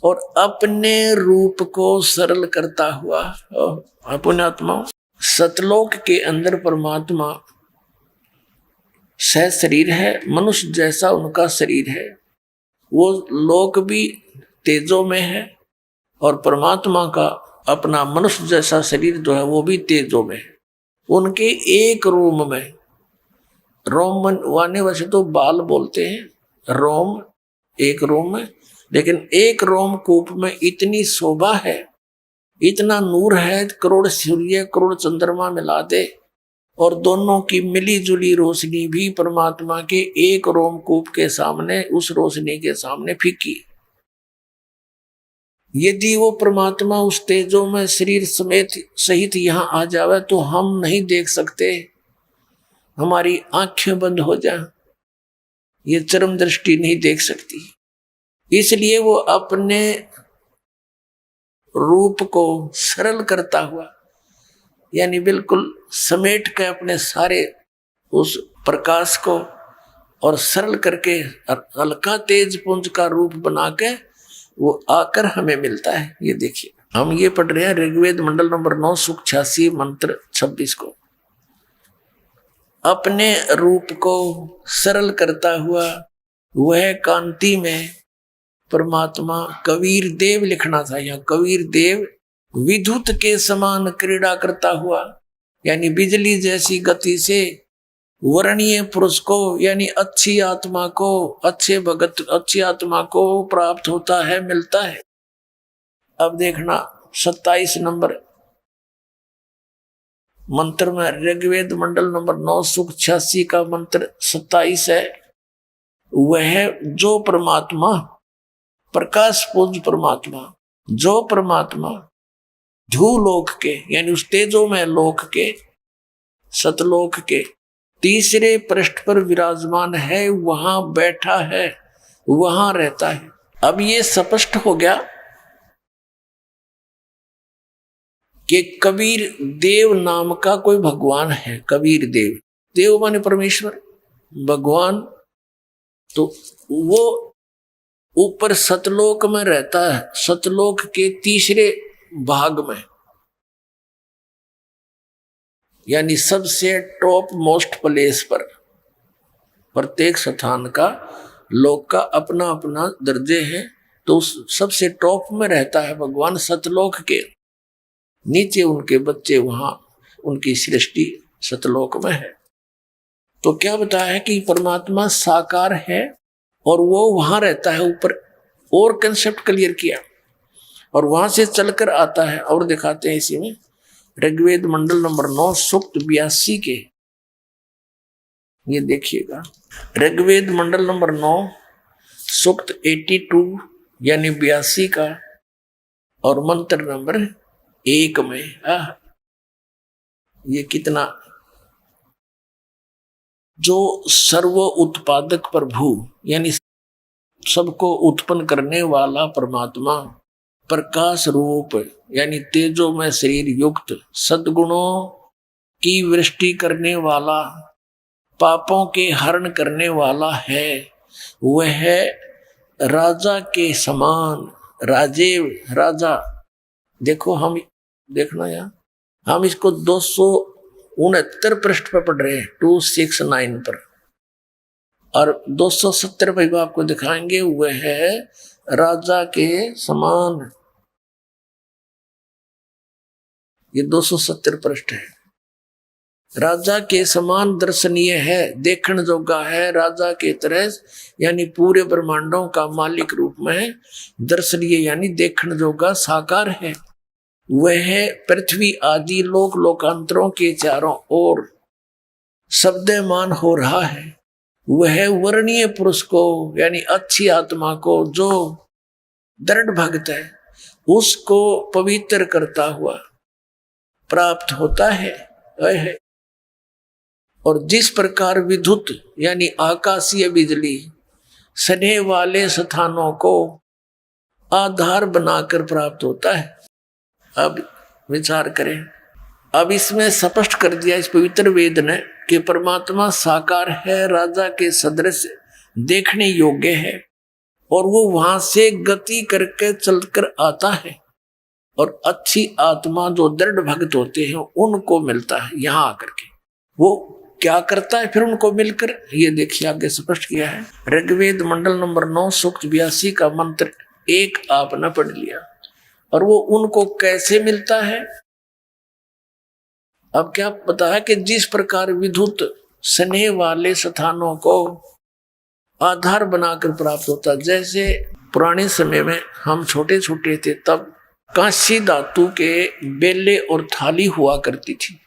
और अपने रूप को सरल करता हुआ। पुण्यात्मा, सतलोक के अंदर परमात्मा सह शरीर है, मनुष्य जैसा उनका शरीर है। वो लोक भी तेजों में है और परमात्मा का अपना मनुष्य जैसा शरीर जो है वो भी तेजों में है। उनके एक रोम में, रोम वाने वैसे तो बाल बोलते हैं, रोम एक रोम में, लेकिन एक रोम कूप में इतनी शोभा है, इतना नूर है, करोड़ सूर्य करोड़ चंद्रमा मिला दे और दोनों की मिली जुली रोशनी भी परमात्मा के एक रोमकूप के सामने, उस रोशनी के सामने फीकी। यदि वो परमात्मा उस तेजों में शरीर समेत सहित यहाँ आ जावे तो हम नहीं देख सकते, हमारी आंखें बंद हो जाए, ये चरम दृष्टि नहीं देख सकती। इसलिए वो अपने रूप को सरल करता हुआ, यानी बिल्कुल समेट के अपने सारे उस प्रकाश को और सरल करके हल्का तेज पुंज का रूप बना के वो आकर हमें मिलता है। ये देखिए, हम ये पढ़ रहे हैं ऋग्वेद मंडल नंबर 9 सूक्त 86 मंत्र 26 को। अपने रूप को सरल करता हुआ वह कांति में परमात्मा कबीर देव लिखना था। यहाँ कबीर देव विद्युत के समान क्रीड़ा करता हुआ, यानी बिजली जैसी गति से वर्णीय पुरुष को, यानी अच्छी आत्मा को, अच्छे भगत अच्छी आत्मा को प्राप्त होता है, मिलता है। अब देखना 27 नंबर मंत्र में, ऋग्वेद मंडल नंबर 9 सूक्त 86 का मंत्र 27 है। वह जो परमात्मा प्रकाश पुंज परमात्मा, जो परमात्मा ध्रुव लोक के, यानी उस तेजो में लोक के, सतलोक के तीसरे पृष्ठ पर विराजमान है, वहां बैठा है, वहां रहता है। अब ये स्पष्ट हो गया कि कबीर देव नाम का कोई भगवान है। कबीर देव, देव माने परमेश्वर, भगवान तो वो ऊपर सतलोक में रहता है, सतलोक के तीसरे भाग में, यानी सबसे टॉप मोस्ट प्लेस पर। प्रत्येक स्थान का, लोक का अपना अपना दर्जे है, तो उस सबसे टॉप में रहता है भगवान। सतलोक के नीचे उनके बच्चे, वहां उनकी सृष्टि सतलोक में है। तो क्या बताया है कि परमात्मा साकार है और वो वहां रहता है ऊपर, और कंसेप्ट क्लियर किया, और वहां से चलकर आता है। और दिखाते हैं इसी में, ऋग्वेद मंडल नंबर 9 सूक्त 82 के, ये देखिएगा, ऋग्वेद मंडल नंबर 9 सूक्त 82 यानी 82 का, और मंत्र नंबर 1 में। ये कितना, जो सर्व उत्पादक प्रभु यानी सबको उत्पन्न करने वाला परमात्मा, प्रकाश रूप यानी तेजो में शरीर युक्त, सद्गुणों की वृष्टि करने वाला, पापों के हरण करने वाला है, वह राजा के समान, राजेव राजा। देखो हम, देखना यार, हम इसको 269 पृष्ठ पर पढ़ रहे हैं, 269 पर, और 270 पर आपको दिखाएंगे, वह है राजा के समान। ये 270 पृष्ठ है। राजा के समान दर्शनीय है, देखण जोगा है, राजा के तरह, यानी पूरे ब्रह्मांडों का मालिक रूप में दर्शनीय यानी देखण जोगा साकार है। वह पृथ्वी आदि लोक लोकांतरों के चारों ओर शब्दमान हो रहा है। वह वर्णीय पुरुष को यानी अच्छी आत्मा को, जो दृढ़ भक्त है, उसको पवित्र करता हुआ प्राप्त होता है। और जिस प्रकार विद्युत यानी आकाशीय बिजली सने वाले स्थानों को आधार बनाकर प्राप्त होता है। अब विचार करें, अब इसमें स्पष्ट कर दिया इस पवित्र वेद ने कि परमात्मा साकार है, राजा के सदृश देखने योग्य है, और वो वहां से गति करके चलकर आता है, और अच्छी आत्मा जो दृढ़ भक्त होते हैं उनको मिलता है। यहां आकर के वो क्या करता है फिर उनको मिलकर, ये देखिए आगे स्पष्ट किया है। ऋग्वेद मंडल नंबर 9 सूक्त 82 का मंत्र 1 आपने पढ़ लिया, और वो उनको कैसे मिलता है। अब क्या पता है कि जिस प्रकार विद्युत स्नेह वाले स्थानों को आधार बनाकर प्राप्त होता, जैसे पुराने समय में हम छोटे छोटे थे तब कांसी धातु के बेले और थाली हुआ करती थी।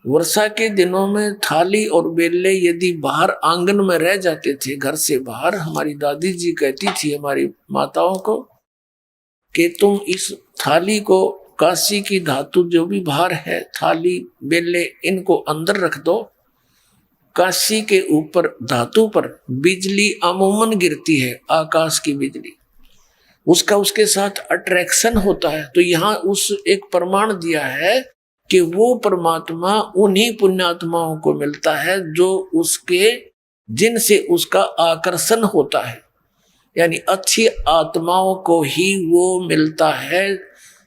वर्षा के दिनों में थाली और बेले यदि बाहर आंगन में रह जाते थे, घर से बाहर, हमारी दादी जी कहती थी हमारी माताओं को कि तुम इस थाली को, कांसी की धातु जो भी बाहर है, थाली बेले, इनको अंदर रख दो। कांसी के ऊपर धातु पर बिजली अमूमन गिरती है, आकाश की बिजली, उसका उसके साथ अट्रैक्शन होता है। तो यहाँ उस एक प्रमाण दिया है कि वो परमात्मा उन्हीं पुण्यात्माओं को मिलता है जो उसके, जिनसे उसका आकर्षण होता है, यानी अच्छी आत्माओं को ही वो मिलता है।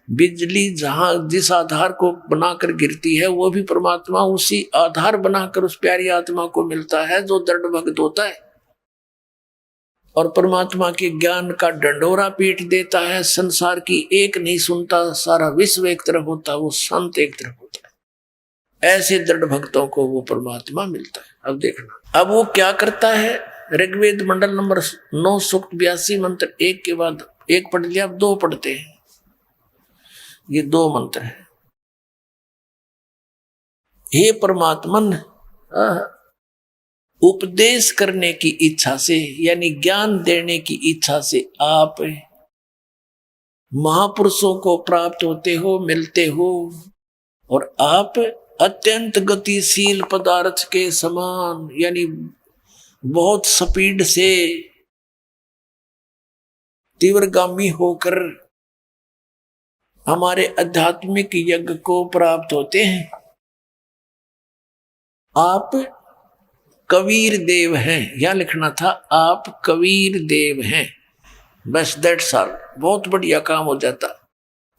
बिजली जहां जिस आधार को बनाकर गिरती है, वो भी परमात्मा उसी आधार बनाकर उस प्यारी आत्मा को मिलता है जो दृढ़ भक्त होता है, और परमात्मा के ज्ञान का डंडोरा पीट देता है। संसार की एक नहीं सुनता, सारा विश्व एक तरफ होता, वो संत एक तरफ होता है। ऐसे दृढ़ भक्तों को वो परमात्मा मिलता है। अब देखना, अब वो क्या करता है। ऋग्वेद मंडल नंबर 9 सूक्त 82 मंत्र 1 के बाद 1 पढ़ लिया, अब 2 पढ़ते हैं। ये 2 मंत्र है। हे परमात्मन, उपदेश करने की इच्छा से यानी ज्ञान देने की इच्छा से आप महापुरुषों को प्राप्त होते हो, मिलते हो, और आप अत्यंत गतिशील पदार्थ के समान, यानी बहुत स्पीड से तीव्रगामी होकर हमारे आध्यात्मिक यज्ञ को प्राप्त होते हैं। आप कबीर देव हैं, यह लिखना था, आप कबीर देव हैं, बस दैट्स ऑल। बहुत बढ़िया काम हो जाता,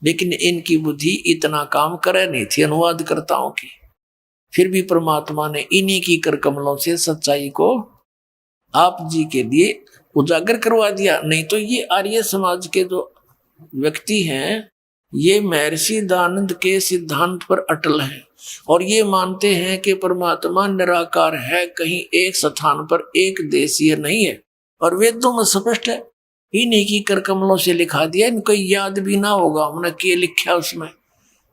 लेकिन इनकी बुद्धि इतना काम करे नहीं थी अनुवादकर्ताओं की। फिर भी परमात्मा ने इन्हीं की कर कमलों से सच्चाई को आप जी के लिए उजागर करवा दिया। नहीं तो ये आर्य समाज के जो व्यक्ति हैं, ये महर्षि दयानंद के सिद्धांत पर अटल हैं और ये मानते हैं कि परमात्मा निराकार है, कहीं एक स्थान पर एक देशीय नहीं है। और वेदों में स्पष्ट है, इन्हीं की कर कमलों से लिखा दिया, इनको याद भी ना होगा हमने क्या लिखा उसमें।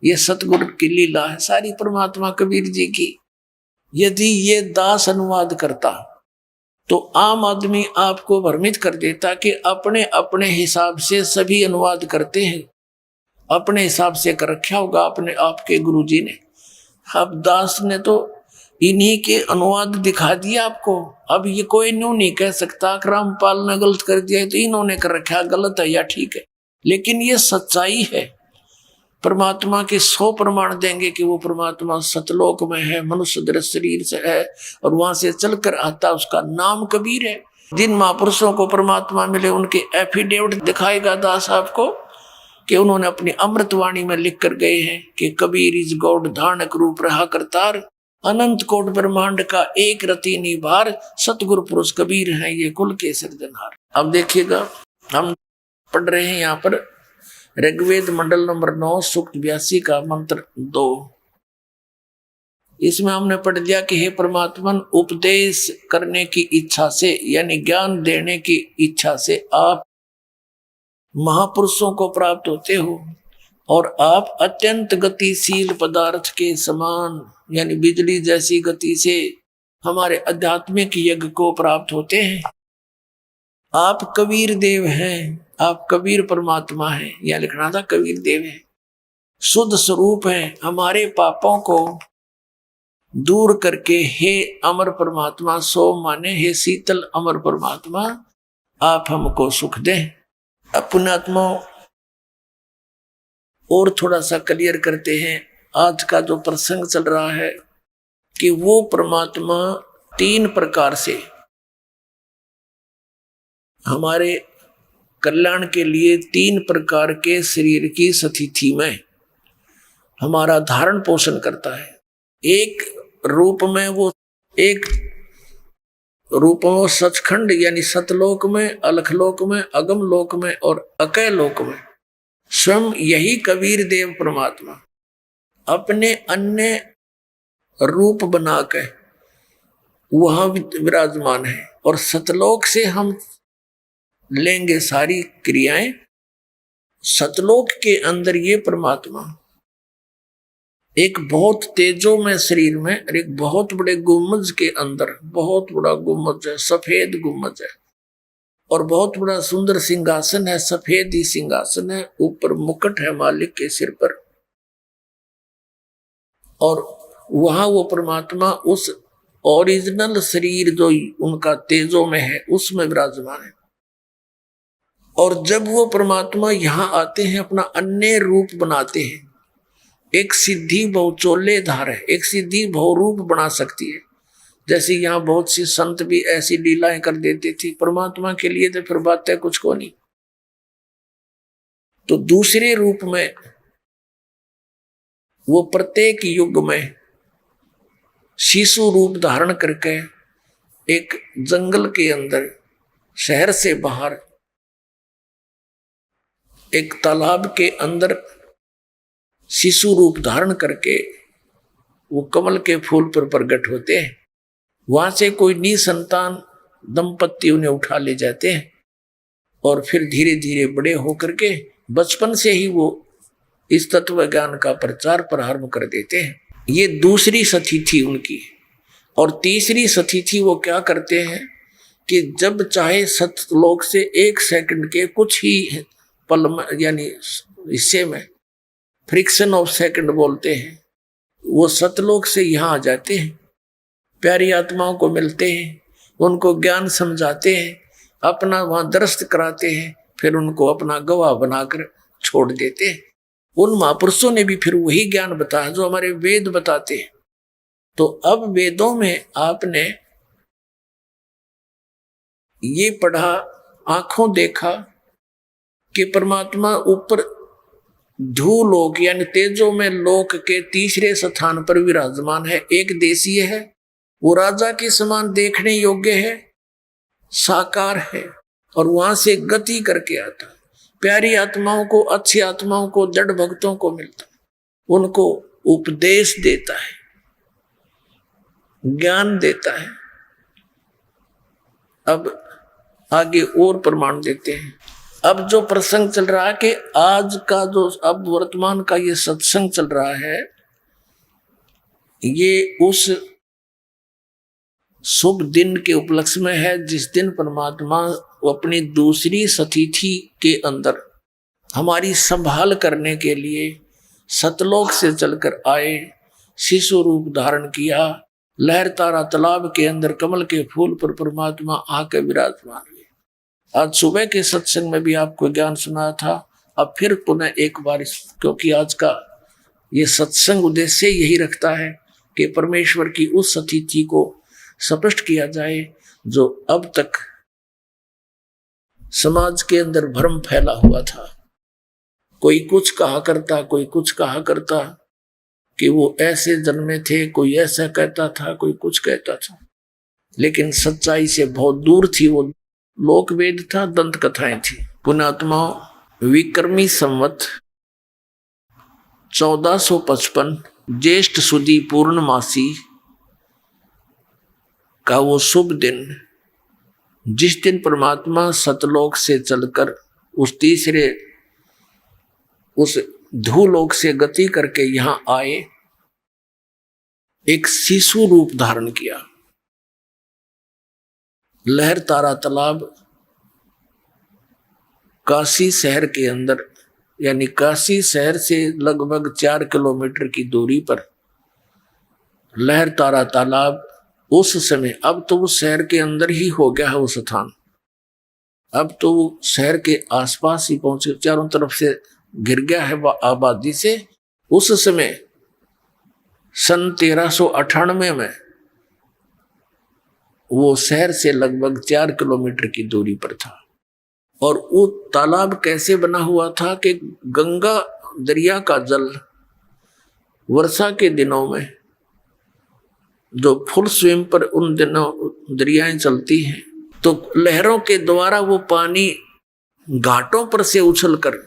ये सतगुरु की लीला है सारी परमात्मा कबीर जी की। यदि ये दास अनुवाद करता तो आम आदमी आपको भ्रमित कर देता कि अपने अपने हिसाब से सभी अनुवाद करते हैं, अपने हिसाब से कर रखा होगा अपने आपके गुरुजी ने। अब दास ने तो इन्हीं के अनुवाद दिखा दिया आपको। अब ये कोई न्यू नहीं कह सकता कि रामपाल ने गलत कर दिया है तो इन्होंने कर रखा, गलत है या ठीक है। लेकिन ये सच्चाई है। परमात्मा के 100 प्रमाण देंगे कि वो परमात्मा सतलोक में है, मनुष्य दृश्य शरीर से है और वहां से चलकर आता, उसका नाम कबीर है। जिन महापुरुषों को परमात्मा मिले उनके एफिडेविट दिखाएगा दास आपको कि उन्होंने अपनी अमृतवाणी में लिख कर गए हैं कि कबीर इज गॉड, धानक रूप रहा करतार, अनंत कोट ब्रह्मांड का एक रति निभार, सतगुरु पुरुष कबीर हैं ये कुल के सिरजनहार। अब देखिएगा, हम पढ़ रहे हैं यहाँ पर ऋग्वेद मंडल नंबर 9 सूक्त 82 का मंत्र 2। इसमें हमने पढ़ दिया कि हे परमात्मन, उपदेश करने की इच्छा से यानी ज्ञान देने की इच्छा से आप महापुरुषों को प्राप्त होते हो और आप अत्यंत गतिशील पदार्थ के समान यानी बिजली जैसी गति से हमारे आध्यात्मिक यज्ञ को प्राप्त होते हैं। आप कबीर देव हैं, आप कबीर परमात्मा हैं, यह लिखना था कबीर देव है, शुद्ध स्वरूप है, हमारे पापों को दूर करके हे अमर परमात्मा, सो माने हे शीतल अमर परमात्मा, आप हमको सुख दें। पुण्यात्मा और थोड़ा सा क्लियर करते हैं, आज का जो प्रसंग चल रहा है कि वो परमात्मा 3 प्रकार से हमारे कल्याण के लिए 3 प्रकार के शरीर की स्थिति में हमारा धारण पोषण करता है। एक रूप में वो सचखंड यानी सतलोक में, अलखलोक में, अगम लोक में और अकय लोक में स्वयं यही कबीर देव परमात्मा अपने अन्य रूप बना के वहां विराजमान है। और सतलोक से हम लेंगे सारी क्रियाएं। सतलोक के अंदर ये परमात्मा एक बहुत तेजोमय शरीर में और एक बहुत बड़े गुम्बज के अंदर, बहुत बड़ा गुम्बज है, सफेद गुम्बज है और बहुत बड़ा सुंदर सिंहासन है, सफेद ही सिंहासन है, ऊपर मुकुट है मालिक के सिर पर। और वहां वो परमात्मा उस ओरिजिनल शरीर जो उनका तेजो में है उसमें विराजमान है। और जब वो परमात्मा यहाँ आते हैं, अपना अन्य रूप बनाते हैं, एक सिद्धि बहुचोले धार है, एक सिद्धि बहुरूप बना सकती है। जैसे यहाँ बहुत सी संत भी ऐसी लीलाएं कर देते थे, परमात्मा के लिए तो फिर बात है कुछ को नहीं। तो दूसरे रूप में वो प्रत्येक युग में शिशु रूप धारण करके एक जंगल के अंदर, शहर से बाहर, एक तालाब के अंदर शिशु रूप धारण करके वो कमल के फूल पर प्रकट होते हैं। वहां से कोई निसंतान दंपत्ति उन्हें उठा ले जाते हैं और फिर धीरे धीरे बड़े होकर के बचपन से ही वो इस तत्व ज्ञान का प्रचार प्रारंभ कर देते हैं। ये दूसरी स्थिति उनकी। और तीसरी स्थिति वो क्या करते हैं कि जब चाहे सतलोक से 1 सेकंड के कुछ ही पल में यानी हिस्से में, फ्रिक्शन ऑफ सेकंड बोलते हैं, वो सतलोक से यहाँ आ जाते हैं, प्यारी आत्माओं को मिलते हैं, उनको ज्ञान समझाते हैं, अपना वहां दरस्त कराते हैं, फिर उनको अपना गवाह बनाकर छोड़ देते हैं। उन महापुरुषों ने भी फिर वही ज्ञान बताया जो हमारे वेद बताते हैं। तो अब वेदों में आपने ये पढ़ा, आंखों देखा कि परमात्मा ऊपर धूलोक यानी तेजो में लोक के तीसरे स्थान पर विराजमान है। एक देशीय है, वो राजा के समान देखने योग्य है, साकार है, और वहां से गति करके आता है। प्यारी आत्माओं को, अच्छी आत्माओं को, दृढ़ भक्तों को मिलता है, उनको उपदेश देता है, ज्ञान देता है। अब आगे और प्रमाण देते हैं। अब जो प्रसंग चल रहा है कि आज का जो अब वर्तमान का ये सत्संग चल रहा है, ये उस शुभ दिन के उपलक्ष्य में है जिस दिन परमात्मा अपनी दूसरी सतिथि के अंदर हमारी संभाल करने के लिए सतलोक से चलकर आए, शिशु रूप धारण किया, लहर तारा तालाब के अंदर कमल के फूल पर परमात्मा आके विराजमान हुए। आज सुबह के सत्संग में भी आपको ज्ञान सुनाया था। अब फिर पुनः एक बार, क्योंकि आज का ये सत्संग उद्देश्य यही रखता है कि परमेश्वर की उस सतिथि को स्पष्ट किया जाए जो अब तक समाज के अंदर भ्रम फैला हुआ था। कोई कुछ कहा करता, कोई कुछ कहा करता कि वो ऐसे जन्मे थे, कोई ऐसा कहता था, कोई कुछ कहता था, लेकिन सच्चाई से बहुत दूर थी। वो लोक वेद था, दंत कथाएं थी। पुण्यात्मा विक्रमी संवत 1455 ज्येष्ठ सुदी पूर्णमासी का वो शुभ दिन, जिस दिन परमात्मा सतलोक से चलकर उस तीसरे उस धूलोक से गति करके यहां आए, एक शिशु रूप धारण किया। लहर तारा तालाब काशी शहर के अंदर, यानी काशी शहर से लगभग 4 किलोमीटर की दूरी पर लहर तारा तालाब उस समय, अब तो वो शहर के अंदर ही हो गया है वो स्थान, अब तो वो शहर के आसपास ही पहुंचे, चारों तरफ से घिर गया है आबादी से। उस समय सन 1398 में वो शहर से लगभग 4 किलोमीटर की दूरी पर था। और वो तालाब कैसे बना हुआ था कि गंगा दरिया का जल वर्षा के दिनों में जो फुल स्विम पर उन दिनों दरियाएं चलती हैं, तो लहरों के द्वारा वो पानी घाटों पर से उछलकर,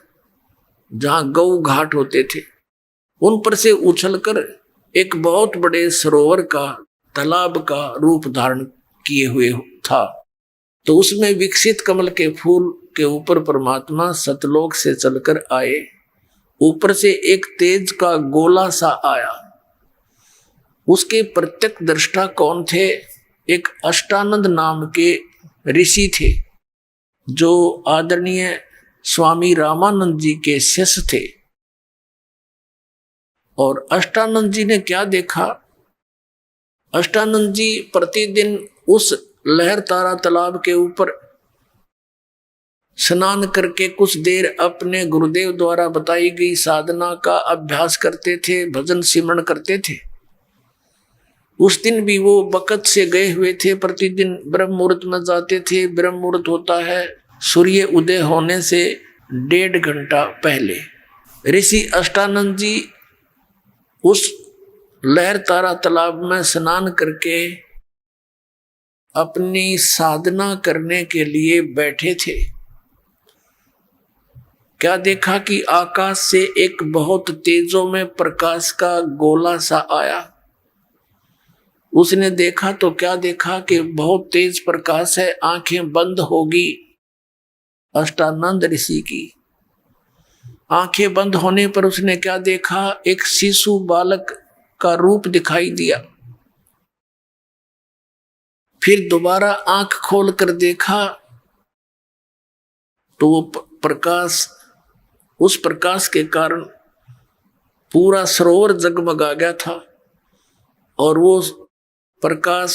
जहां गौ घाट होते थे, उन पर से उछलकर एक बहुत बड़े सरोवर का, तालाब का रूप धारण किए हुए था। तो उसमें विकसित कमल के फूल के ऊपर परमात्मा सतलोक से चलकर आए। ऊपर से एक तेज का गोला सा आया। उसके प्रत्यक्ष दृष्टा कौन थे? एक अष्टानंद नाम के ऋषि थे, जो आदरणीय स्वामी रामानंद जी के शिष्य थे। और अष्टानंद जी ने क्या देखा? अष्टानंद जी प्रतिदिन उस लहर तारा तालाब के ऊपर स्नान करके कुछ देर अपने गुरुदेव द्वारा बताई गई साधना का अभ्यास करते थे, भजन सिमरण करते थे। उस दिन भी वो बकत से गए हुए थे, प्रतिदिन ब्रह्म मुहूर्त में जाते थे। ब्रह्म मुहूर्त होता है सूर्य उदय होने से 1.5 घंटा पहले। ऋषि अष्टानंद जी उस लहर तारा तालाब में स्नान करके अपनी साधना करने के लिए बैठे थे। क्या देखा कि आकाश से एक बहुत तेजों में प्रकाश का गोला सा आया। उसने देखा तो क्या देखा कि बहुत तेज प्रकाश है, आंखें बंद होगी अष्टानंद ऋषि की। आंखें बंद होने पर उसने क्या देखा? एक शिशु बालक का रूप दिखाई दिया। फिर दोबारा आंख खोल कर देखा तो वो प्रकाश, उस प्रकाश के कारण पूरा सरोवर जगमगा गया था। और वो प्रकाश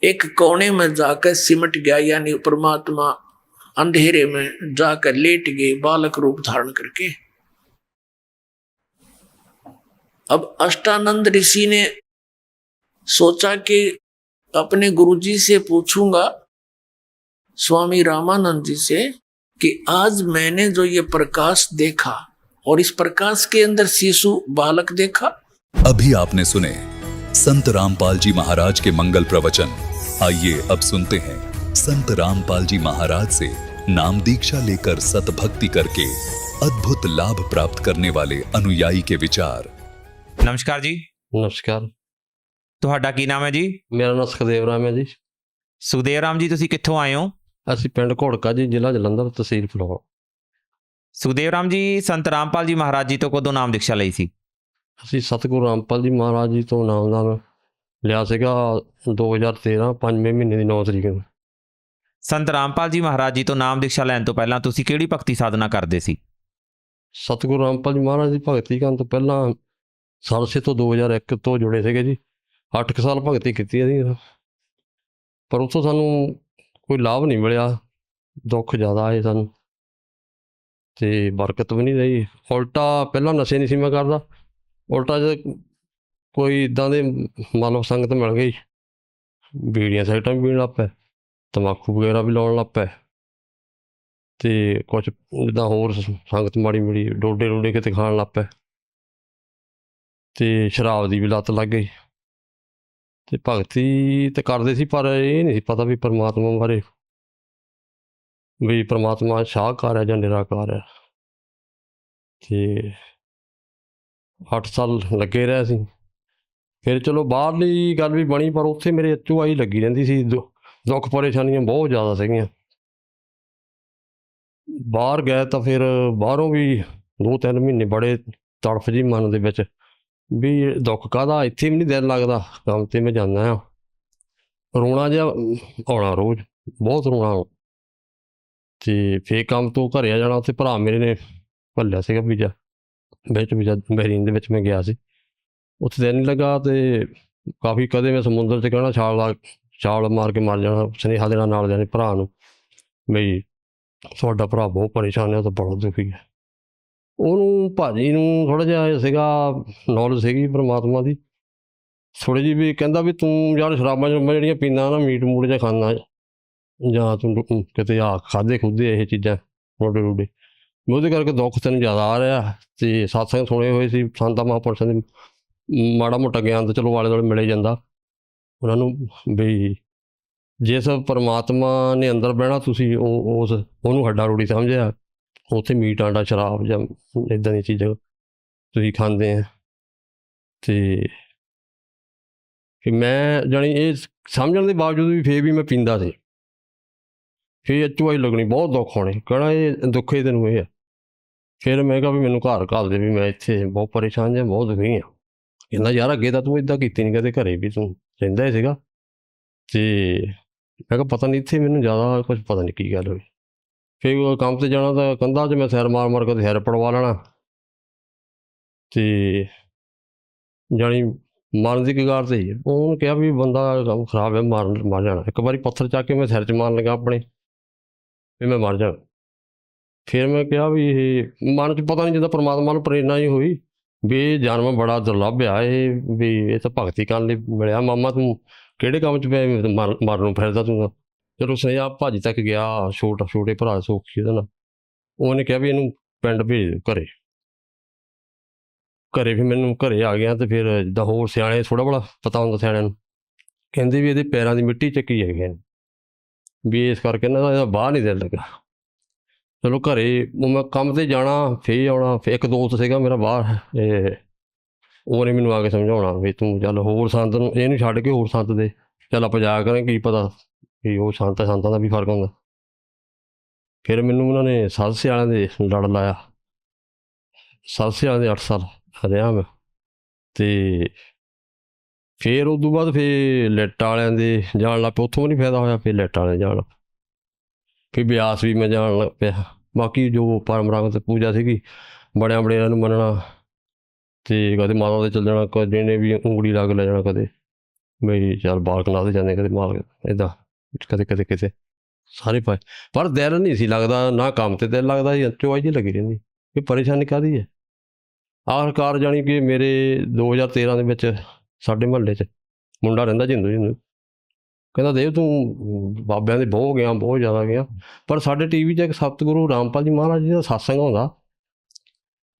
एक कोने में जाकर सिमट गया, यानी परमात्मा अंधेरे में जाकर लेट गए बालक रूप धारण करके। अब अष्टानंद ऋषि ने सोचा कि अपने गुरुजी से पूछूंगा, स्वामी रामानंद जी से, कि आज मैंने जो ये प्रकाश देखा और इस प्रकाश के अंदर शिशु बालक देखा। अभी आपने सुने संत रामपाल जी महाराज के मंगल प्रवचन। आइए अब सुनते हैं संत रामपाल जी महाराज से नाम दीक्षा लेकर सतभक्ति करके अद्भुत लाभ प्राप्त करने वाले अनुयायी के विचार। नमस्कार जी। ਨਮਸਕਾਰ। ਤੁਹਾਡਾ ਕੀ ਨਾਮ ਹੈ ਜੀ? ਮੇਰਾ ਨਾਮ ਸੁਖਦੇਵ ਰਾਮ ਹੈ ਜੀ। ਸੁਖਦੇਵ ਰਾਮ ਜੀ, ਤੁਸੀਂ ਕਿੱਥੋਂ ਆਏ ਹੋ? ਅਸੀਂ ਪਿੰਡ ਘੋੜਕਾ ਜੀ, ਜ਼ਿਲ੍ਹਾ ਜਲੰਧਰ, ਤਹਿਸੀਲ ਫਿਲੌਰ। ਸੁਖਦੇਵ ਰਾਮ ਜੀ, ਸੰਤ ਰਾਮਪਾਲ ਜੀ ਮਹਾਰਾਜ ਜੀ ਤੋਂ ਕਦੋਂ ਨਾਮ ਦੀਕਸ਼ਾ ਲਈ ਸੀ? ਅਸੀਂ ਸਤਿਗੁਰੂ ਰਾਮਪਾਲ ਜੀ ਮਹਾਰਾਜ ਜੀ ਤੋਂ ਨਾਮਦਾਨ ਲਿਆ ਸੀਗਾ 2013 5ਵੇਂ ਮਹੀਨੇ ਦੀ 9 ਤਰੀਕ ਨੂੰ। ਸੰਤ ਰਾਮਪਾਲ ਜੀ ਮਹਾਰਾਜ ਜੀ ਤੋਂ ਨਾਮ ਦੀਕਸ਼ਾ ਲੈਣ ਤੋਂ ਪਹਿਲਾਂ ਤੁਸੀਂ ਕਿਹੜੀ ਭਗਤੀ ਸਾਧਨਾ ਕਰਦੇ ਸੀ? ਸਤਿਗੁਰੂ ਰਾਮਪਾਲ ਜੀ ਮਹਾਰਾਜ ਦੀ ਭਗਤੀ ਕਰਨ ਤੋਂ ਪਹਿਲਾਂ ਸਰਸੇ ਤੋਂ 2001 ਤੋਂ ਜੁੜੇ ਸੀਗੇ ਜੀ। 8 ਸਾਲ ਭਗਤੀ ਕੀਤੀ ਅਸੀਂ, ਪਰ ਉੱਥੋਂ ਸਾਨੂੰ ਕੋਈ ਲਾਭ ਨਹੀਂ ਮਿਲਿਆ, ਦੁੱਖ ਜ਼ਿਆਦਾ ਆਏ ਸਾਨੂੰ ਤੇ ਬਰਕਤ ਵੀ ਨਹੀਂ ਰਹੀ। ਉਲਟਾ ਪਹਿਲਾਂ ਨਸ਼ੇ ਨਹੀਂ ਸੀ ਮੈਂ ਕਰਦਾ, ਉਲਟਾ ਜਦ ਕੋਈ ਇੱਦਾਂ ਦੇ ਮਾਨਵ ਸੰਗਤ ਮਿਲ ਗਈ, ਬੀੜੀਆਂ ਸਿਗਰਟਾਂ ਵੀ ਪੀਣ ਲੱਗ ਪਏ, ਤੰਬਾਕੂ ਵਗੈਰਾ ਵੀ ਲਾਉਣ ਲੱਗ ਪਏ ਤੇ ਕੁਛ ਜਿੱਦਾਂ ਹੋਰ ਸੰਗਤ ਮਾੜੀ ਮਿਲੀ, ਡੋਡੇ ਕਿਤੇ ਖਾਣ ਲੱਗ ਪਏ ਤੇ ਸ਼ਰਾਬ ਦੀ ਵੀ ਲੱਤ ਲੱਗ ਗਈ। ਤੇ ਭਗਤੀ ਤੇ ਕਰਦੇ ਸੀ, ਪਰ ਇਹ ਨਹੀਂ ਸੀ ਪਤਾ ਵੀ ਪਰਮਾਤਮਾ ਬਾਰੇ, ਵੀ ਪਰਮਾਤਮਾ ਸ਼ਾਹਕਾਰ ਹੈ ਜਾਂ ਨਿਰਾਕਾਰ ਹੈ। ਤੇ 8 ਸਾਲ ਲੱਗੇ ਰਹੇ ਸੀ। ਫਿਰ ਚਲੋ ਬਾਹਰਲੀ ਗੱਲ ਵੀ ਬਣੀ, ਪਰ ਉੱਥੇ ਮੇਰੇ ਚੁਆਈ ਲੱਗੀ ਰਹਿੰਦੀ ਸੀ, ਦੁੱਖ ਪਰੇਸ਼ਾਨੀਆਂ ਬਹੁਤ ਜ਼ਿਆਦਾ ਸੀਗੀਆਂ। ਬਾਹਰ ਗਏ ਤਾਂ ਫਿਰ ਬਾਹਰੋਂ ਵੀ 2-3 ਮਹੀਨੇ ਬੜੇ ਤੜਫ ਜੀ ਮਨ ਦੇ ਵਿੱਚ, ਵੀ ਦੁੱਖ ਕਾਹਦਾ, ਇੱਥੇ ਵੀ ਨਹੀਂ ਦਿਲ ਲੱਗਦਾ, ਕੰਮ 'ਤੇ ਮੈਂ ਜਾਂਦਾ ਹਾਂ, ਰੋਣਾ ਜਿਹਾ ਆਉਣਾ ਰੋਜ਼, ਬਹੁਤ ਰੋਣਾ। ਅਤੇ ਫਿਰ ਕੰਮ ਤੋਂ ਘਰੇ ਆ ਜਾਣਾ, ਉੱਥੇ ਭਰਾ ਮੇਰੇ ਨੇ ਘੱਲਿਆ ਸੀਗਾ ਵੀਜ਼ਾ ਬਹਿਰੀਨ ਦੇ ਵਿੱਚ ਮੈਂ ਗਿਆ ਸੀ, ਉੱਥੇ ਦਿਲ ਨਹੀਂ ਲੱਗਾ ਅਤੇ ਕਾਫੀ ਕਦੇ ਮੈਂ ਸਮੁੰਦਰ 'ਚ ਕਹਿਣਾ ਛਾਲ ਮਾਰ ਕੇ ਮਰ ਜਾਣਾ, ਸੁਨੇਹਾ ਦੇਣਾ ਨਾਲ ਦੇ ਭਰਾ ਨੂੰ ਬਈ ਤੁਹਾਡਾ ਭਰਾ ਬਹੁਤ ਪਰੇਸ਼ਾਨ ਹੈ, ਉਹ ਤਾਂ ਬੜਾ ਦੁਖੀ ਹੈ। ਉਹਨੂੰ ਭਾਜੀ ਨੂੰ ਥੋੜ੍ਹਾ ਜਿਹਾ ਸੀਗਾ ਨੌਲੇਜ ਸੀਗੀ ਪਰਮਾਤਮਾ ਦੀ ਥੋੜ੍ਹੀ ਜਿਹੀ, ਵੀ ਕਹਿੰਦਾ ਵੀ ਤੂੰ ਯਾਰ ਸ਼ਰਾਬਾਂ ਜਿਹੜੀਆਂ ਪੀਂਦਾ ਨਾ, ਮੀਟ ਮੂਟ ਜਿਹਾ ਖਾਂਦਾ, ਜਾਂ ਤੂੰ ਕਿਤੇ ਖਾਧੇ ਖੁੱਦੇ ਇਹ ਚੀਜ਼ਾਂ ਰੋਡੇ ਉਹਦੇ ਕਰਕੇ ਦੁੱਖ ਤੈਨੂੰ ਜ਼ਿਆਦਾ ਆ ਰਿਹਾ। ਅਤੇ ਸਤਸੰਗ ਸੁਣੇ ਹੋਏ ਸੀ ਸੰਤਾਂ ਮਹਾਂਪੁਰਸ਼ਾਂ ਦੇ, ਮਾੜਾ ਮੋਟਾ ਗਿਆਨ ਤਾਂ ਚਲੋ ਆਲੇ ਦੁਆਲੇ ਮਿਲੇ ਜਾਂਦਾ ਉਹਨਾਂ ਨੂੰ, ਵੀ ਜਿਸ ਪਰਮਾਤਮਾ ਨੇ ਅੰਦਰ ਬਹਿਣਾ ਤੁਸੀਂ ਉਹਨੂੰ ਹੱਡਾ ਰੋੜੀ ਸਮਝਿਆ, ਉੱਥੇ ਮੀਟ ਆਂਡਾ ਸ਼ਰਾਬ ਜਾਂ ਇੱਦਾਂ ਦੀਆਂ ਚੀਜ਼ਾਂ ਤੁਸੀਂ ਖਾਂਦੇ ਆ। ਅਤੇ ਫਿਰ ਮੈਂ ਜਾਣੀ ਇਹ ਸਮਝਣ ਦੇ ਬਾਵਜੂਦ ਵੀ ਫਿਰ ਵੀ ਮੈਂ ਪੀਂਦਾ ਸੀ। ਫਿਰ ਚੁਆਈ ਲੱਗਣੀ, ਬਹੁਤ ਦੁੱਖ ਹੋਣੇ, ਕਹਿਣਾ ਇਹ ਦੁੱਖ ਹੀ ਤੈਨੂੰ ਇਹ ਆ। ਫਿਰ ਮੈਂ ਕਿਹਾ ਵੀ ਮੈਨੂੰ ਘਰ ਘੱਲ ਦੇ, ਵੀ ਮੈਂ ਇੱਥੇ ਬਹੁਤ ਪਰੇਸ਼ਾਨ ਜਾਂ ਬਹੁਤ ਦੁਖੀ ਹਾਂ। ਕਹਿੰਦਾ ਯਾਰ ਅੱਗੇ ਤਾਂ ਤੂੰ ਇੱਦਾਂ ਕੀਤੀ ਨਹੀਂ, ਕਦੇ ਘਰੇ ਵੀ ਤੂੰ ਰਹਿੰਦਾ ਹੀ ਸੀਗਾ। ਅਤੇ ਮੈਂ ਕਿਹਾ ਪਤਾ ਨਹੀਂ ਇੱਥੇ ਮੈਨੂੰ ਜ਼ਿਆਦਾ ਕੁਛ ਪਤਾ ਨਹੀਂ ਕੀ ਗੱਲ ਹੋਈ। ਫਿਰ ਕੰਮ 'ਤੇ ਜਾਣਾ ਤਾਂ ਕੰਧਾਂ 'ਚ ਮੈਂ ਸਿਰ ਮਾਰ ਕੇ ਸਿਰ ਪੜਵਾ ਲੈਣਾ, ਅਤੇ ਜਾਣੀ ਮਰਨ ਦੀ ਕਗਾਰ 'ਤੇ ਹੀ। ਉਹਨੂੰ ਕਿਹਾ ਵੀ ਬੰਦਾ ਕੰਮ ਖਰਾਬ ਹੈ, ਮਰ ਜਾਣਾ। ਇੱਕ ਵਾਰੀ ਪੱਥਰ ਚੱਕ ਕੇ ਮੈਂ ਸਿਰ 'ਚ ਮਾਰਨ ਲੱਗਾ ਆਪਣੇ, ਵੀ ਮੈਂ ਮਰ ਜਾਣਾ। ਫਿਰ ਮੈਂ ਕਿਹਾ ਵੀ ਇਹ ਮਨ 'ਚ ਪਤਾ ਨਹੀਂ, ਜਿੱਦਾਂ ਪਰਮਾਤਮਾ ਨੂੰ ਪ੍ਰੇਰਨਾ ਹੀ ਹੋਈ ਵੀ ਇਹ ਜਨਮ ਬੜਾ ਦੁਰਲੱਭ ਆ, ਇਹ ਵੀ ਇਹ ਤਾਂ ਭਗਤੀ ਕਰਨ ਲਈ ਮਿਲਿਆ। ਮਾਮਾ ਤੂੰ ਕਿਹੜੇ ਕੰਮ 'ਚ ਪਿਆ ਮਰਨ ਨੂੰ ਫਿਰਦਾ ਤੂੰ? ਚਲੋ ਸੁਨੇਹਾ ਭਾਜੀ ਤੱਕ ਗਿਆ, ਛੋਟੇ ਭਰਾ ਸੋਖੀ ਉਹਦਾ ਨਾਲ, ਉਹਨੇ ਕਿਹਾ ਵੀ ਇਹਨੂੰ ਪਿੰਡ ਭੇਜ ਦਿਓ ਘਰੇ। ਫਿਰ ਮੈਨੂੰ ਘਰੇ ਆ ਗਿਆ, ਅਤੇ ਫਿਰ ਜਿੱਦਾਂ ਹੋਰ ਸਿਆਣੇ ਥੋੜ੍ਹਾ ਬੜਾ ਪਤਾ ਹੁੰਦਾ ਸਿਆਣਿਆਂ ਨੂੰ, ਕਹਿੰਦੇ ਵੀ ਇਹਦੇ ਪੈਰਾਂ ਦੀ ਮਿੱਟੀ ਚੱਕੀ ਹੈਗੀ ਹੈ, ਵੀ ਇਸ ਕਰਕੇ ਨਾ ਇਹਦਾ ਬਾਹਰ ਨਹੀਂ ਦਿਲ ਲੱਗਾ। ਚਲੋ ਘਰੇ ਮੈਂ ਕੰਮ 'ਤੇ ਜਾਣਾ, ਫਿਰ ਆਉਣਾ। ਫਿਰ ਇੱਕ ਦੋਸਤ ਸੀਗਾ ਮੇਰਾ ਬਾਹਰ, ਉਹਨੇ ਮੈਨੂੰ ਆ ਕੇ ਸਮਝਾਉਣਾ ਵੀ ਤੂੰ ਚੱਲ ਹੋਰ ਸੰਤ ਨੂੰ, ਇਹਨੂੰ ਛੱਡ ਕੇ ਹੋਰ ਸੰਤ ਦੇ ਚੱਲ ਆਪਾਂ ਜਾ ਕਰਾਂਗੇ, ਕੀ ਪਤਾ ਵੀ ਉਹ ਸੰਤਾਂ ਦਾ ਵੀ ਫਰਕ ਹੁੰਦਾ। ਫਿਰ ਮੈਨੂੰ ਉਹਨਾਂ ਨੇ ਸਦਸੇ ਵਾਲਿਆਂ ਦੇ ਲੜ ਲਾਇਆ, ਸਦਸੇ ਵਾਲਿਆਂ ਦੇ 8 ਸਾਲ ਰਿਹਾ ਮੈਂ। ਅਤੇ ਫਿਰ ਉਦੋਂ ਬਾਅਦ ਫਿਰ ਲਿਟ ਵਾਲਿਆਂ ਦੇ ਜਾਣ ਲੱਗ ਪਿਆ, ਉੱਥੋਂ ਵੀ ਨਹੀਂ ਫਾਇਦਾ ਹੋਇਆ। ਫਿਰ ਲਿਟ ਵਾਲਿਆਂ ਦੇ ਜਾਣ ਲੱਗ ਪਿਆ, ਫਿਰ ਬਿਆਸ ਵੀ ਮੈਂ ਜਾਣ ਲੱਗ ਪਿਆ। ਬਾਕੀ ਜੋ ਪਰੰਪਰਾਗਤ ਪੂਜਾ ਸੀਗੀ, ਬੜਿਆਂ ਨੂੰ ਮੰਨਣਾ, ਤੇ ਕਦੇ ਮਾਤਾ ਦੇ ਚੱਲ ਜਾਣਾ, ਕਦੇ ਨੇ ਵੀ ਉਂਗਲੀ ਲਾ ਕੇ ਲੈ ਜਾਣਾ, ਕਦੇ ਵੀ ਚੱਲ ਬਾਲਕ ਨਾਲ ਜਾਂਦੇ, ਕਦੇ ਮਾਲਕ ਇੱਦਾਂ, ਕਦੇ ਕਦੇ ਕਿਤੇ ਸਾਰੇ ਪਾਏ। ਪਰ ਦਿਲ ਨਹੀਂ ਸੀ ਲੱਗਦਾ, ਨਾ ਕੰਮ 'ਤੇ ਦਿਲ ਲੱਗਦਾ ਸੀ, ਚੋਆਈ ਜਿਹੀ ਲੱਗੀ ਰਹਿੰਦੀ ਵੀ ਪਰੇਸ਼ਾਨੀ ਕਾਹਦੀ ਹੈ। ਆਖਰਕਾਰ ਜਾਣੀ ਕਿ ਮੇਰੇ 2013 ਦੇ ਵਿੱਚ ਸਾਡੇ ਮੁਹੱਲੇ 'ਚ ਮੁੰਡਾ ਰਹਿੰਦਾ ਜਿੰਦੂ ਕਹਿੰਦਾ ਦੇਵ ਤੂੰ ਬਾਬਿਆਂ ਦੇ ਬਹੁਤ ਗਿਆ, ਬਹੁਤ ਜ਼ਿਆਦਾ ਗਿਆ। ਪਰ ਸਾਡੇ ਟੀਵੀ 'ਚ ਇੱਕ ਸਤਿਗੁਰੂ ਰਾਮਪਾਲ ਜੀ ਮਹਾਰਾਜ ਜੀ ਦਾ ਸਤਸੰਗ ਆਉਂਦਾ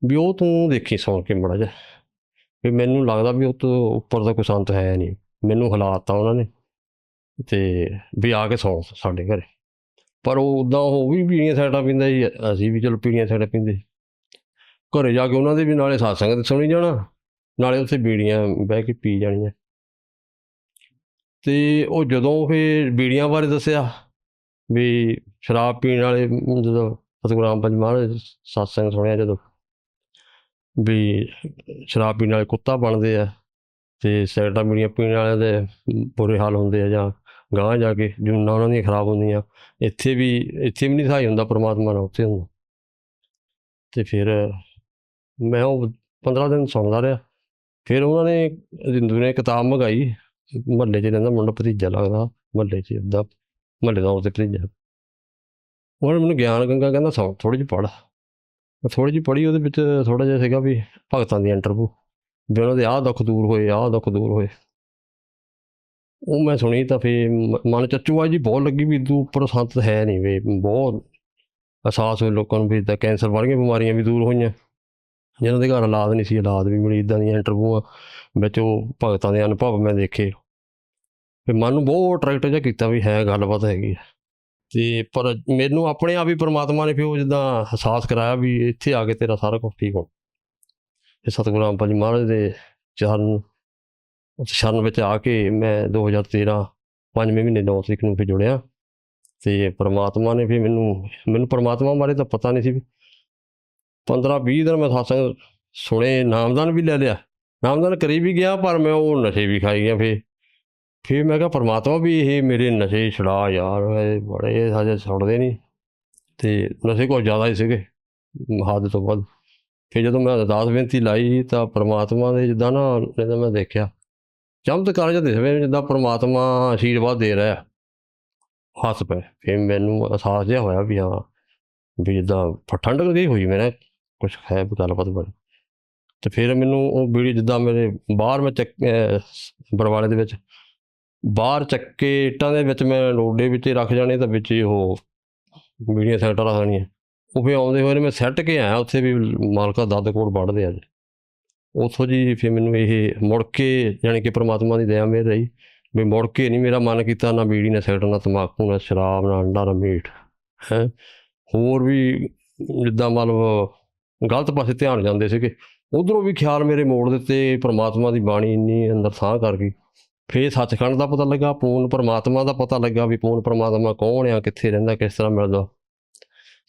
ਵੀ ਉਹ ਤੂੰ ਦੇਖੀ ਸੁਣ ਕੇ ਮਾੜਾ ਜਿਹਾ, ਵੀ ਮੈਨੂੰ ਲੱਗਦਾ ਵੀ ਉਹ ਤੋਂ ਉੱਪਰ ਦਾ ਕੋਈ ਸੰਤ ਹੈ ਨਹੀਂ। ਮੈਨੂੰ ਹਾਲਾਤ ਉਹਨਾਂ ਨੇ ਤੇ ਵੀ ਆ ਕੇ ਸੌਂ ਸਾਡੇ ਘਰੇ। ਪਰ ਉਹ ਉੱਦਾਂ ਉਹ ਵੀ ਪੀੜੀਆਂ ਸਾਈਡਾਂ ਪੀਂਦਾ ਜੀ, ਅਸੀਂ ਵੀ ਚਲੋ ਪੀੜੀਆਂ ਸਾਈਡਾਂ ਪੀਂਦੇ। ਘਰੇ ਜਾ ਕੇ ਉਹਨਾਂ ਦੇ ਵੀ ਨਾਲੇ ਸਤਸੰਗ ਸੁਣੀ ਜਾਣਾ, ਨਾਲੇ ਉੱਥੇ ਬੀੜੀਆਂ ਬਹਿ ਕੇ ਪੀ ਜਾਣੀਆਂ। ਅਤੇ ਉਹ ਜਦੋਂ ਫਿਰ ਬੀੜੀਆਂ ਬਾਰੇ ਦੱਸਿਆ ਵੀ ਸ਼ਰਾਬ ਪੀਣ ਵਾਲੇ, ਜਦੋਂ ਸਤਿਗੁਰੂ ਰਾਮਪਾਲ ਜੀ ਮਹਾਰਾਜ ਸਤਸੰਗ ਸੁਣਿਆ, ਜਦੋਂ ਵੀ ਸ਼ਰਾਬ ਪੀਣ ਵਾਲੇ ਕੁੱਤਾ ਬਣਦੇ ਆ ਅਤੇ ਸਿਗਰਟਾਂ ਬੀੜੀਆਂ ਪੀਣ ਵਾਲਿਆਂ ਦੇ ਬੁਰੇ ਹਾਲ ਹੁੰਦੇ ਆ, ਜਾਂ ਗਾਂਹ ਜਾ ਕੇ ਜੂਨਾਂ ਉਹਨਾਂ ਦੀਆਂ ਖਰਾਬ ਹੁੰਦੀਆਂ। ਇੱਥੇ ਵੀ ਨਹੀਂ ਸਹਾਈ ਹੁੰਦਾ ਪਰਮਾਤਮਾ ਨਾਲ, ਉੱਥੇ ਹੁੰਦਾ। ਅਤੇ ਫਿਰ ਮੈਂ ਉਹ 15 ਦਿਨ ਸੁਣਦਾ ਰਿਹਾ। ਫਿਰ ਉਹਨਾਂ ਨੇ ਰਿੰਦੂ ਨੇ ਕਿਤਾਬ ਮੰਗਾਈ, ਮੁਹੱਲੇ 'ਚ ਰਹਿੰਦਾ ਮੁੰਡਾ, ਭਤੀਜਾ ਲੱਗਦਾ ਮੁਹੱਲੇ 'ਚ, ਇੱਦਾਂ ਮੁਹੱਲੇ ਦਾ ਉਹਦੇ ਭਤੀਜਾ। ਉਹਨੇ ਮੈਨੂੰ ਗਿਆਨ ਗੰਗਾ ਕਹਿੰਦਾ ਸੌ ਥੋੜ੍ਹੀ ਜਿਹੀ ਪੜ੍ਹ। ਮੈਂ ਥੋੜ੍ਹੀ ਜਿਹੀ ਪੜ੍ਹੀ, ਉਹਦੇ ਵਿੱਚ ਥੋੜ੍ਹਾ ਜਿਹਾ ਸੀਗਾ ਵੀ ਭਗਤਾਂ ਦੀ ਇੰਟਰਵਿਊ, ਵੀ ਉਹਨਾਂ ਦੇ ਆਹ ਦੁੱਖ ਦੂਰ ਹੋਏ, ਆਹ ਦੁੱਖ ਦੂਰ ਹੋਏ। ਉਹ ਮੈਂ ਸੁਣੀ ਤਾਂ ਫਿਰ ਮਨ 'ਚ ਚੂਆਈ ਜੀ ਬਹੁਤ ਲੱਗੀ ਵੀ ਇੱਦੋਂ ਉੱਪਰ ਸੰਤ ਹੈ ਨਹੀਂ। ਵੀ ਬਹੁਤ ਅਹਿਸਾਸ ਹੋਏ ਲੋਕਾਂ ਨੂੰ ਵੀ ਇੱਦਾਂ ਕੈਂਸਰ ਵਰਗੀਆਂ ਬਿਮਾਰੀਆਂ ਵੀ ਦੂਰ ਹੋਈਆਂ, ਜਿਹਨਾਂ ਦੇ ਘਰ ਔਲਾਦ ਨਹੀਂ ਸੀ, ਔਲਾਦ ਵੀ ਮਿਲੀ। ਇੱਦਾਂ ਦੀਆਂ ਇੰਟਰਵਿਊਆਂ ਵਿੱਚ ਉਹ ਭਗਤਾਂ ਦੇ ਅਨੁਭਵ ਮੈਂ ਦੇਖੇ। ਫਿਰ ਮਨ ਨੂੰ ਬਹੁਤ ਅਟਰੈਕਟ ਜਿਹਾ ਕੀਤਾ ਵੀ ਹੈ ਗੱਲਬਾਤ ਹੈਗੀ ਆ। ਅਤੇ ਪਰ ਮੈਨੂੰ ਆਪਣੇ ਆਪ ਹੀ ਪਰਮਾਤਮਾ ਨੇ ਫਿਰ ਉਹ ਜਿੱਦਾਂ ਅਹਿਸਾਸ ਕਰਾਇਆ ਵੀ ਇੱਥੇ ਆ ਕੇ ਤੇਰਾ ਸਾਰਾ ਕੁਛ ਠੀਕ ਹੋ। ਅਤੇ ਸਤਿਗੁਰੂ ਰਾਮਪਾਲ ਜੀ ਮਹਾਰਾਜ ਦੇ ਸ਼ਰਨ ਵਿੱਚ ਆ ਕੇ ਮੈਂ 2013 5ਵੇਂ ਮਹੀਨੇ 9 ਤਰੀਕ ਨੂੰ ਫਿਰ ਜੁੜਿਆ। ਅਤੇ ਪਰਮਾਤਮਾ ਨੇ ਫਿਰ ਮੈਨੂੰ ਪਰਮਾਤਮਾ ਬਾਰੇ ਤਾਂ ਪਤਾ ਨਹੀਂ ਸੀ। ਵੀ 15-20 ਦਿਨ ਮੈਂ ਸਤਸੰਗ ਸੁਣੇ, ਨਾਮਦਾਨ ਵੀ ਲੈ ਲਿਆ, ਨਾਮਦਾਨ ਕਰੀ ਵੀ ਗਿਆ, ਪਰ ਮੈਂ ਉਹ ਨਸ਼ੇ ਵੀ ਖਾਈ ਗਿਆ। ਫਿਰ ਮੈਂ ਕਿਹਾ ਪਰਮਾਤਮਾ ਵੀ ਇਹ ਮੇਰੇ ਨਸ਼ੇ ਛੁਡਾ ਯਾਰ, ਇਹ ਬੜੇ ਹਜੇ ਛੁੱਟਦੇ ਨਹੀਂ। ਅਤੇ ਨਸ਼ੇ ਕੁਛ ਜ਼ਿਆਦਾ ਹੀ ਸੀਗੇ, ਹੱਦ ਤੋਂ ਵੱਧ। ਫਿਰ ਜਦੋਂ ਮੈਂ ਅਰਦਾਸ ਬੇਨਤੀ ਲਾਈ ਤਾਂ ਪਰਮਾਤਮਾ ਦੇ ਜਿੱਦਾਂ ਨਾ ਮੈਂ ਦੇਖਿਆ ਚਮਤਕਾਰ ਜਿਹਾ ਦਿਸਵੇ, ਜਿੱਦਾਂ ਪਰਮਾਤਮਾ ਆਸ਼ੀਰਵਾਦ ਦੇ ਰਿਹਾ। ਹੱਸ ਪਏ। ਫਿਰ ਮੈਨੂੰ ਅਹਿਸਾਸ ਜਿਹਾ ਹੋਇਆ ਵੀ ਹਾਂ, ਵੀ ਜਿੱਦਾਂ ਠੰਡਕ ਜਿਹੀ ਹੋਈ ਮੇਰੇ, ਕੁਛ ਹੈ ਗੱਲਬਾਤ ਬਣੀ। ਅਤੇ ਫਿਰ ਮੈਨੂੰ ਉਹ ਬੀੜੀ ਜਿੱਦਾਂ ਮੇਰੇ ਬਾਹਰ ਮੈਂ ਬਰਵਾਲੇ ਦੇ ਵਿੱਚ ਬਾਹਰ ਚੱਕੇ ਇੱਟਾਂ ਦੇ ਵਿੱਚ ਮੈਂ ਰੋਡੇ ਵਿੱਚ ਰੱਖ ਜਾਣੇ, ਤਾਂ ਵਿੱਚ ਹੀ ਉਹ ਬੀੜੀਆਂ ਸਿਗਰਟਾਂ ਰੱਖ ਦੇਣੀਆਂ। ਉਹ ਫਿਰ ਆਉਂਦੇ ਹੋਏ ਮੈਂ ਸੱਟ ਕੇ ਆਇਆ ਉੱਥੇ ਵੀ ਮਾਲਕਾ ਦੱਦ ਕੋਟ ਵੱਢਦੇ ਆ ਜੀ। ਉੱਥੋਂ ਜੀ ਫਿਰ ਮੈਨੂੰ ਇਹ ਮੁੜ ਕੇ ਜਾਣੀ ਕਿ ਪਰਮਾਤਮਾ ਦੀ ਦਇਆ ਮਿਹਰ ਰਹੀ ਵੀ ਮੁੜ ਕੇ ਨਹੀਂ ਮੇਰਾ ਮਨ ਕੀਤਾ, ਨਾ ਬੀੜੀ, ਨਾ ਸਿਗਰਟ, ਨਾ ਤੰਬਾਕੂ, ਨਾ ਸ਼ਰਾਬ, ਨਾ ਅੰਡਾ, ਨਾ ਮੀਟ ਹੈ। ਹੋਰ ਵੀ ਜਿੱਦਾਂ ਮਤਲਬ ਗਲਤ ਪਾਸੇ ਧਿਆਨ ਜਾਂਦੇ ਸੀਗੇ, ਉੱਧਰੋਂ ਵੀ ਖਿਆਲ ਮੇਰੇ ਮੋੜ ਦਿੱਤੇ। ਪਰਮਾਤਮਾ ਦੀ ਬਾਣੀ ਇੰਨੀ ਅੰਦਰ ਸਾਹ ਕਰ ਗਈ। ਫਿਰ ਸੱਚਖੰਡ ਦਾ ਪਤਾ ਲੱਗਾ, ਪੂਰਨ ਪਰਮਾਤਮਾ ਦਾ ਪਤਾ ਲੱਗਾ ਵੀ ਪੂਰਨ ਪਰਮਾਤਮਾ ਕੌਣ ਆ, ਕਿੱਥੇ ਰਹਿੰਦਾ, ਕਿਸ ਤਰ੍ਹਾਂ ਮਿਲਦਾ।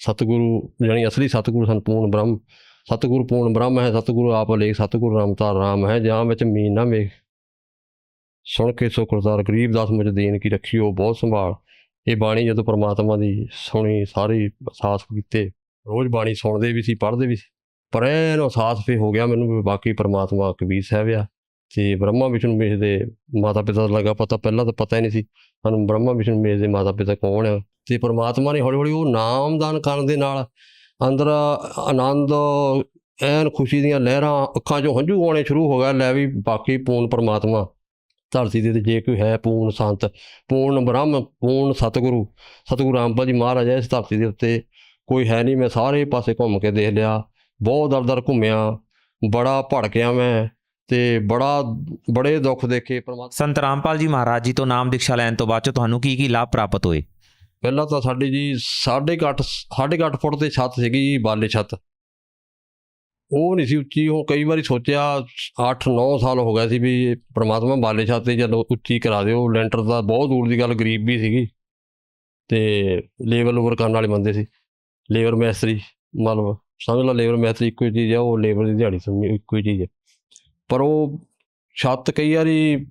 ਸਤਿਗੁਰੂ ਜਾਣੀ ਅਸਲੀ ਸਤਿਗੁਰੂ ਸਨ, ਪੂਰਨ ਬ੍ਰਹਮ। ਸਤਿਗੁਰੂ ਪੂਰਨ ਬ੍ਰਹਮ ਹੈ, ਸਤਿਗੁਰੂ ਆਪ ਲੇਖ, ਸਤਿਗੁਰੂ ਰਾਮਤਾਰ ਰਾਮ ਹੈ, ਜਾਂ ਵਿੱਚ ਮੀਨ ਨਾ ਮੇਘ। ਸੁਣ ਕੇ ਸੋ ਕਰਤਾਰ ਗਰੀਬਦਾਸ ਮੁਝ ਦੇਣ ਕੀ ਰੱਖੀਓ ਬਹੁਤ ਸੰਭਾਲ। ਇਹ ਬਾਣੀ ਜਦੋਂ ਪਰਮਾਤਮਾ ਦੀ ਸੁਣੀ, ਸਾਰੇ ਅਹਿਸਾਸ ਕੀਤੇ। ਰੋਜ਼ ਬਾਣੀ ਸੁਣਦੇ ਵੀ ਸੀ, ਪੜ੍ਹਦੇ ਵੀ ਸੀ, ਪਰ ਐਨ ਅਹਿਸਾਸ ਫਿਰ ਹੋ ਗਿਆ ਮੈਨੂੰ ਵੀ ਬਾਕੀ ਪਰਮਾਤਮਾ ਕਬੀਰ ਸਾਹਿਬ ਆ। ਅਤੇ ਬ੍ਰਹਮਾ ਵਿਸ਼ਨੂੰ ਮਹੇਸ਼ ਦੇ ਮਾਤਾ ਪਿਤਾ ਦਾ ਲੱਗਾ ਪਤਾ, ਪਹਿਲਾਂ ਤਾਂ ਪਤਾ ਹੀ ਨਹੀਂ ਸੀ ਸਾਨੂੰ ਬ੍ਰਹਮਾ ਵਿਸ਼ਨੂੰ ਮਹੇਸ਼ ਦੇ ਮਾਤਾ ਪਿਤਾ ਕੌਣ ਆ। ਅਤੇ ਪਰਮਾਤਮਾ ਨੇ ਹੌਲੀ ਹੌਲੀ ਉਹ ਨਾਮਦਾਨ ਕਰਨ ਦੇ ਨਾਲ ਅੰਦਰ ਆਨੰਦ, ਐਨ ਖੁਸ਼ੀ ਦੀਆਂ ਲਹਿਰਾਂ, ਅੱਖਾਂ 'ਚੋਂ ਹੰਝੂ ਆਉਣੇ ਸ਼ੁਰੂ ਹੋ ਗਿਆ। ਲੈ ਵੀ ਬਾਕੀ ਪੂਰਨ ਪਰਮਾਤਮਾ ਧਰਤੀ ਦੇ ਜੇ ਕੋਈ ਹੈ, ਪੂਰਨ ਸੰਤ, ਪੂਰਨ ਬ੍ਰਹਮ, ਪੂਰਨ ਸਤਿਗੁਰੂ ਰਾਮਪਾਲ ਜੀ ਮਹਾਰਾਜ ਇਸ ਧਰਤੀ ਦੇ ਉੱਤੇ ਕੋਈ ਹੈ ਨਹੀਂ। ਮੈਂ ਸਾਰੇ ਪਾਸੇ ਘੁੰਮ ਕੇ ਦੇਖ ਲਿਆ, ਬਹੁਤ ਦਰ ਘੁੰਮਿਆ, ਬੜਾ ਭੜਕਿਆ ਮੈਂ, ਅਤੇ ਬੜੇ ਦੁੱਖ ਦੇਖੇ। ਸੰਤ ਰਾਮਪਾਲ ਜੀ ਮਹਾਰਾਜ ਜੀ ਤੋਂ ਨਾਮ ਦੀਕਸ਼ਾ ਲੈਣ ਤੋਂ ਬਾਅਦ 'ਚ ਤੁਹਾਨੂੰ ਕੀ ਲਾਭ ਪ੍ਰਾਪਤ ਹੋਏ? ਪਹਿਲਾਂ ਤਾਂ ਸਾਡੀ ਜੀ 8.5 ਫੁੱਟ 'ਤੇ ਛੱਤ ਸੀਗੀ ਜੀ, ਬਾਲੇ ਛੱਤ। ਉਹ ਨਹੀਂ ਸੀ ਉੱਚੀ। ਉਹ ਕਈ ਵਾਰੀ ਸੋਚਿਆ 8-9 ਸਾਲ ਹੋ ਗਿਆ ਸੀ ਵੀ ਪਰਮਾਤਮਾ ਬਾਲੇ ਛੱਤ 'ਤੇ ਚਲੋ ਉੱਚੀ ਕਰਾ ਦਿਓ। ਲੈਂਟਰ ਦਾ ਬਹੁਤ ਦੂਰ ਦੀ ਗੱਲ, ਗਰੀਬ ਵੀ ਸੀਗੀ, ਅਤੇ ਲੇਬਰ ਲੂਬਰ ਕਰਨ ਵਾਲੇ ਬੰਦੇ ਸੀ, ਲੇਬਰ ਮਿਸਤਰੀ, ਮਤਲਬ ਸਮਝ ਲਓ ਲੇਬਰ ਮਿਸਤਰੀ ਇੱਕੋ ਹੀ ਚੀਜ਼ ਆ, ਉਹ ਲੇਬਰ ਦੀ ਦਿਹਾੜੀ ਸਮਝੀ ਇੱਕੋ ਹੀ ਚੀਜ਼ ਹੈ। ਪਰ ਉਹ ਛੱਤ ਕਈ ਵਾਰੀ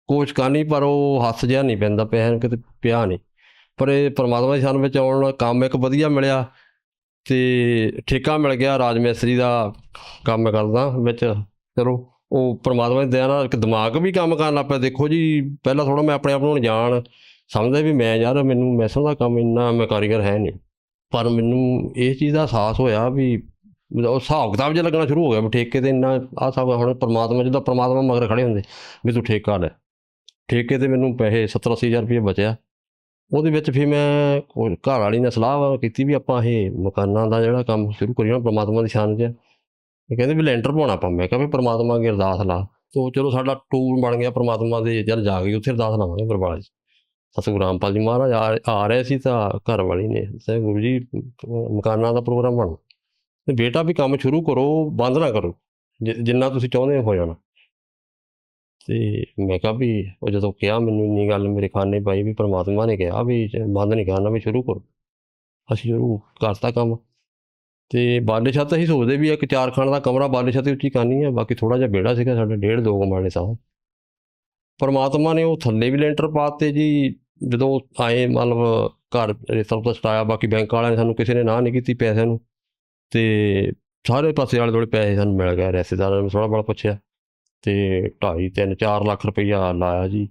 ਕੋਸ਼ਿਸ਼ ਕਰਨੀ, ਪਰ ਉਹ ਹੱਥ ਜਿਹਾ ਨਹੀਂ ਪੈਂਦਾ ਪਿਆ, ਕਿਤੇ ਪਿਆ ਨਹੀਂ। ਪਰ ਇਹ ਪਰਮਾਤਮਾ ਦੀ ਸ਼ਰਨ ਵਿੱਚ ਆਉਣ ਨਾਲ ਕੰਮ ਇੱਕ ਵਧੀਆ ਮਿਲਿਆ, ਅਤੇ ਠੇਕਾ ਮਿਲ ਗਿਆ ਰਾਜ ਮਿਸਤਰੀ ਦਾ ਕੰਮ ਕਰਦਾ ਵਿੱਚ, ਚਲੋ ਉਹ ਪਰਮਾਤਮਾ ਦੀ ਦਇਆ ਨਾਲ ਇੱਕ ਦਿਮਾਗ ਵੀ ਕੰਮ ਕਰਨ ਲੱਗ ਪਿਆ। ਦੇਖੋ ਜੀ ਪਹਿਲਾਂ ਥੋੜ੍ਹਾ ਮੈਂ ਆਪਣੇ ਆਪ ਨੂੰ ਅਣਜਾਣ ਸਮਝਦਾ ਵੀ ਮੈਂ ਯਾਰ ਮੈਨੂੰ ਮੈਸਾਂ ਦਾ ਕੰਮ ਇੰਨਾ ਮੈਂ ਕਾਰੀਗਰ ਹੈ ਨਹੀਂ, ਪਰ ਮੈਨੂੰ ਇਸ ਚੀਜ਼ ਦਾ ਅਹਿਸਾਸ ਹੋਇਆ ਵੀ ਉਹ ਹਿਸਾਬ ਕਿਤਾਬ ਜਿਹਾ ਲੱਗਣਾ ਸ਼ੁਰੂ ਹੋ ਗਿਆ ਵੀ ਠੇਕੇ 'ਤੇ ਇੰਨਾ ਆਹ ਹਿਸਾਬ ਹੁਣ ਪਰਮਾਤਮਾ ਜਿੱਦਾਂ ਪਰਮਾਤਮਾ ਮਗਰ ਖੜ੍ਹੇ ਹੁੰਦੇ ਵੀ ਤੂੰ ਠੇਕਾ ਲੈ। ਠੇਕੇ 'ਤੇ ਮੈਨੂੰ ਪੈਸੇ 70-80 ਹਜ਼ਾਰ ਰੁਪਏ ਬਚਿਆ। ਉਹਦੇ ਵਿੱਚ ਫਿਰ ਮੈਂ ਘਰ ਵਾਲੀ ਨੇ ਸਲਾਹ ਕੀਤੀ ਵੀ ਆਪਾਂ ਇਹ ਮਕਾਨਾਂ ਦਾ ਜਿਹੜਾ ਕੰਮ ਸ਼ੁਰੂ ਕਰੀਏ ਪਰਮਾਤਮਾ ਦੀ ਸ਼ਾਨ 'ਚ। ਇਹ ਕਹਿੰਦੇ ਵੀ ਲੈਂਟਰ ਪਾਉਣਾ ਆਪਾਂ। ਮੈਂ ਕਿਹਾ ਵੀ ਪਰਮਾਤਮਾ ਅੱਗੇ ਅਰਦਾਸ ਲਾ। ਤੋ ਚਲੋ ਸਾਡਾ ਟੂਰ ਬਣ ਗਿਆ ਪਰਮਾਤਮਾ ਦੇ। ਜਦ ਜਾ ਕੇ ਉੱਥੇ ਅਰਦਾਸ ਲਾਵਾਂਗੇ ਬਰਵਾਲਾ 'ਚ। ਸਤਿਗੁਰੂ ਰਾਮਪਾਲ ਜੀ ਮਹਾਰਾਜ ਆ ਰਹੇ ਸੀ ਤਾਂ ਘਰ ਵਾਲੀ ਨੇ ਦੱਸਿਆ ਗੁਰੂ ਜੀ ਮਕਾਨਾਂ ਦਾ ਪ੍ਰੋਗਰਾਮ ਬਣ ਤੇ ਬੇਟਾ ਵੀ ਕੰਮ ਸ਼ੁਰੂ ਕਰੋ, ਬੰਦ ਨਾ ਕਰੋ, ਜਿੰਨਾ ਤੁਸੀਂ ਚਾਹੁੰਦੇ ਹੋ ਜਾਣਾ। ਅਤੇ ਮੈਂ ਕਿਹਾ ਵੀ ਉਹ ਜਦੋਂ ਕਿਹਾ ਮੈਨੂੰ ਇੰਨੀ ਗੱਲ ਮੇਰੇ ਖਾਨੇ ਪਾਈ ਵੀ ਪਰਮਾਤਮਾ ਨੇ ਕਿਹਾ ਵੀ ਬੰਦ ਨਹੀਂ ਕਰਨਾ ਵੀ ਸ਼ੁਰੂ ਕਰੋ। ਅਸੀਂ ਸ਼ੁਰੂ ਕਰਤਾ ਕੰਮ। ਅਤੇ ਬਾਲੇ ਛੱਤ ਅਸੀਂ ਸੋਚਦੇ ਵੀ ਇੱਕ 4 ਖਾਨ ਦਾ ਕਮਰਾ ਬਾਲੇ ਛੱਤ ਉੱਚੀ ਕਰਨੀ ਹੈ, ਬਾਕੀ ਥੋੜ੍ਹਾ ਜਿਹਾ ਵਿਹੜਾ ਸੀਗਾ ਸਾਡਾ 1.5-2 ਕਮਰੇ ਸਾਰਾ। ਪਰਮਾਤਮਾ ਨੇ ਉਹ ਥੱਲੇ ਵੀ ਲੈਂਟਰ ਪਾ ਦਿੱਤੇ ਜੀ। ਜਦੋਂ ਆਏ ਮਤਲਬ ਘਰ ਰੇਤਾ ਰੂਤਾ ਸਟਾਇਆ, ਬਾਕੀ ਬੈਂਕ ਵਾਲਿਆਂ ਨੇ ਸਾਨੂੰ ਕਿਸੇ ਨੇ ਨਾ ਨਹੀਂ ਕੀਤੀ ਪੈਸਿਆਂ ਨੂੰ, ਅਤੇ ਸਾਰੇ ਪਾਸੇ ਆਲੇ ਦੁਆਲੇ ਪੈਸੇ ਸਾਨੂੰ ਮਿਲ ਗਏ। ਰਿਸ਼ਤੇਦਾਰਾਂ ਨੇ ਥੋੜ੍ਹਾ ਬੜਾ ਪੁੱਛਿਆ ਅਤੇ 2.5-3-4 ਲੱਖ ਰੁਪਈਆ ਲਾਇਆ ਜੀ।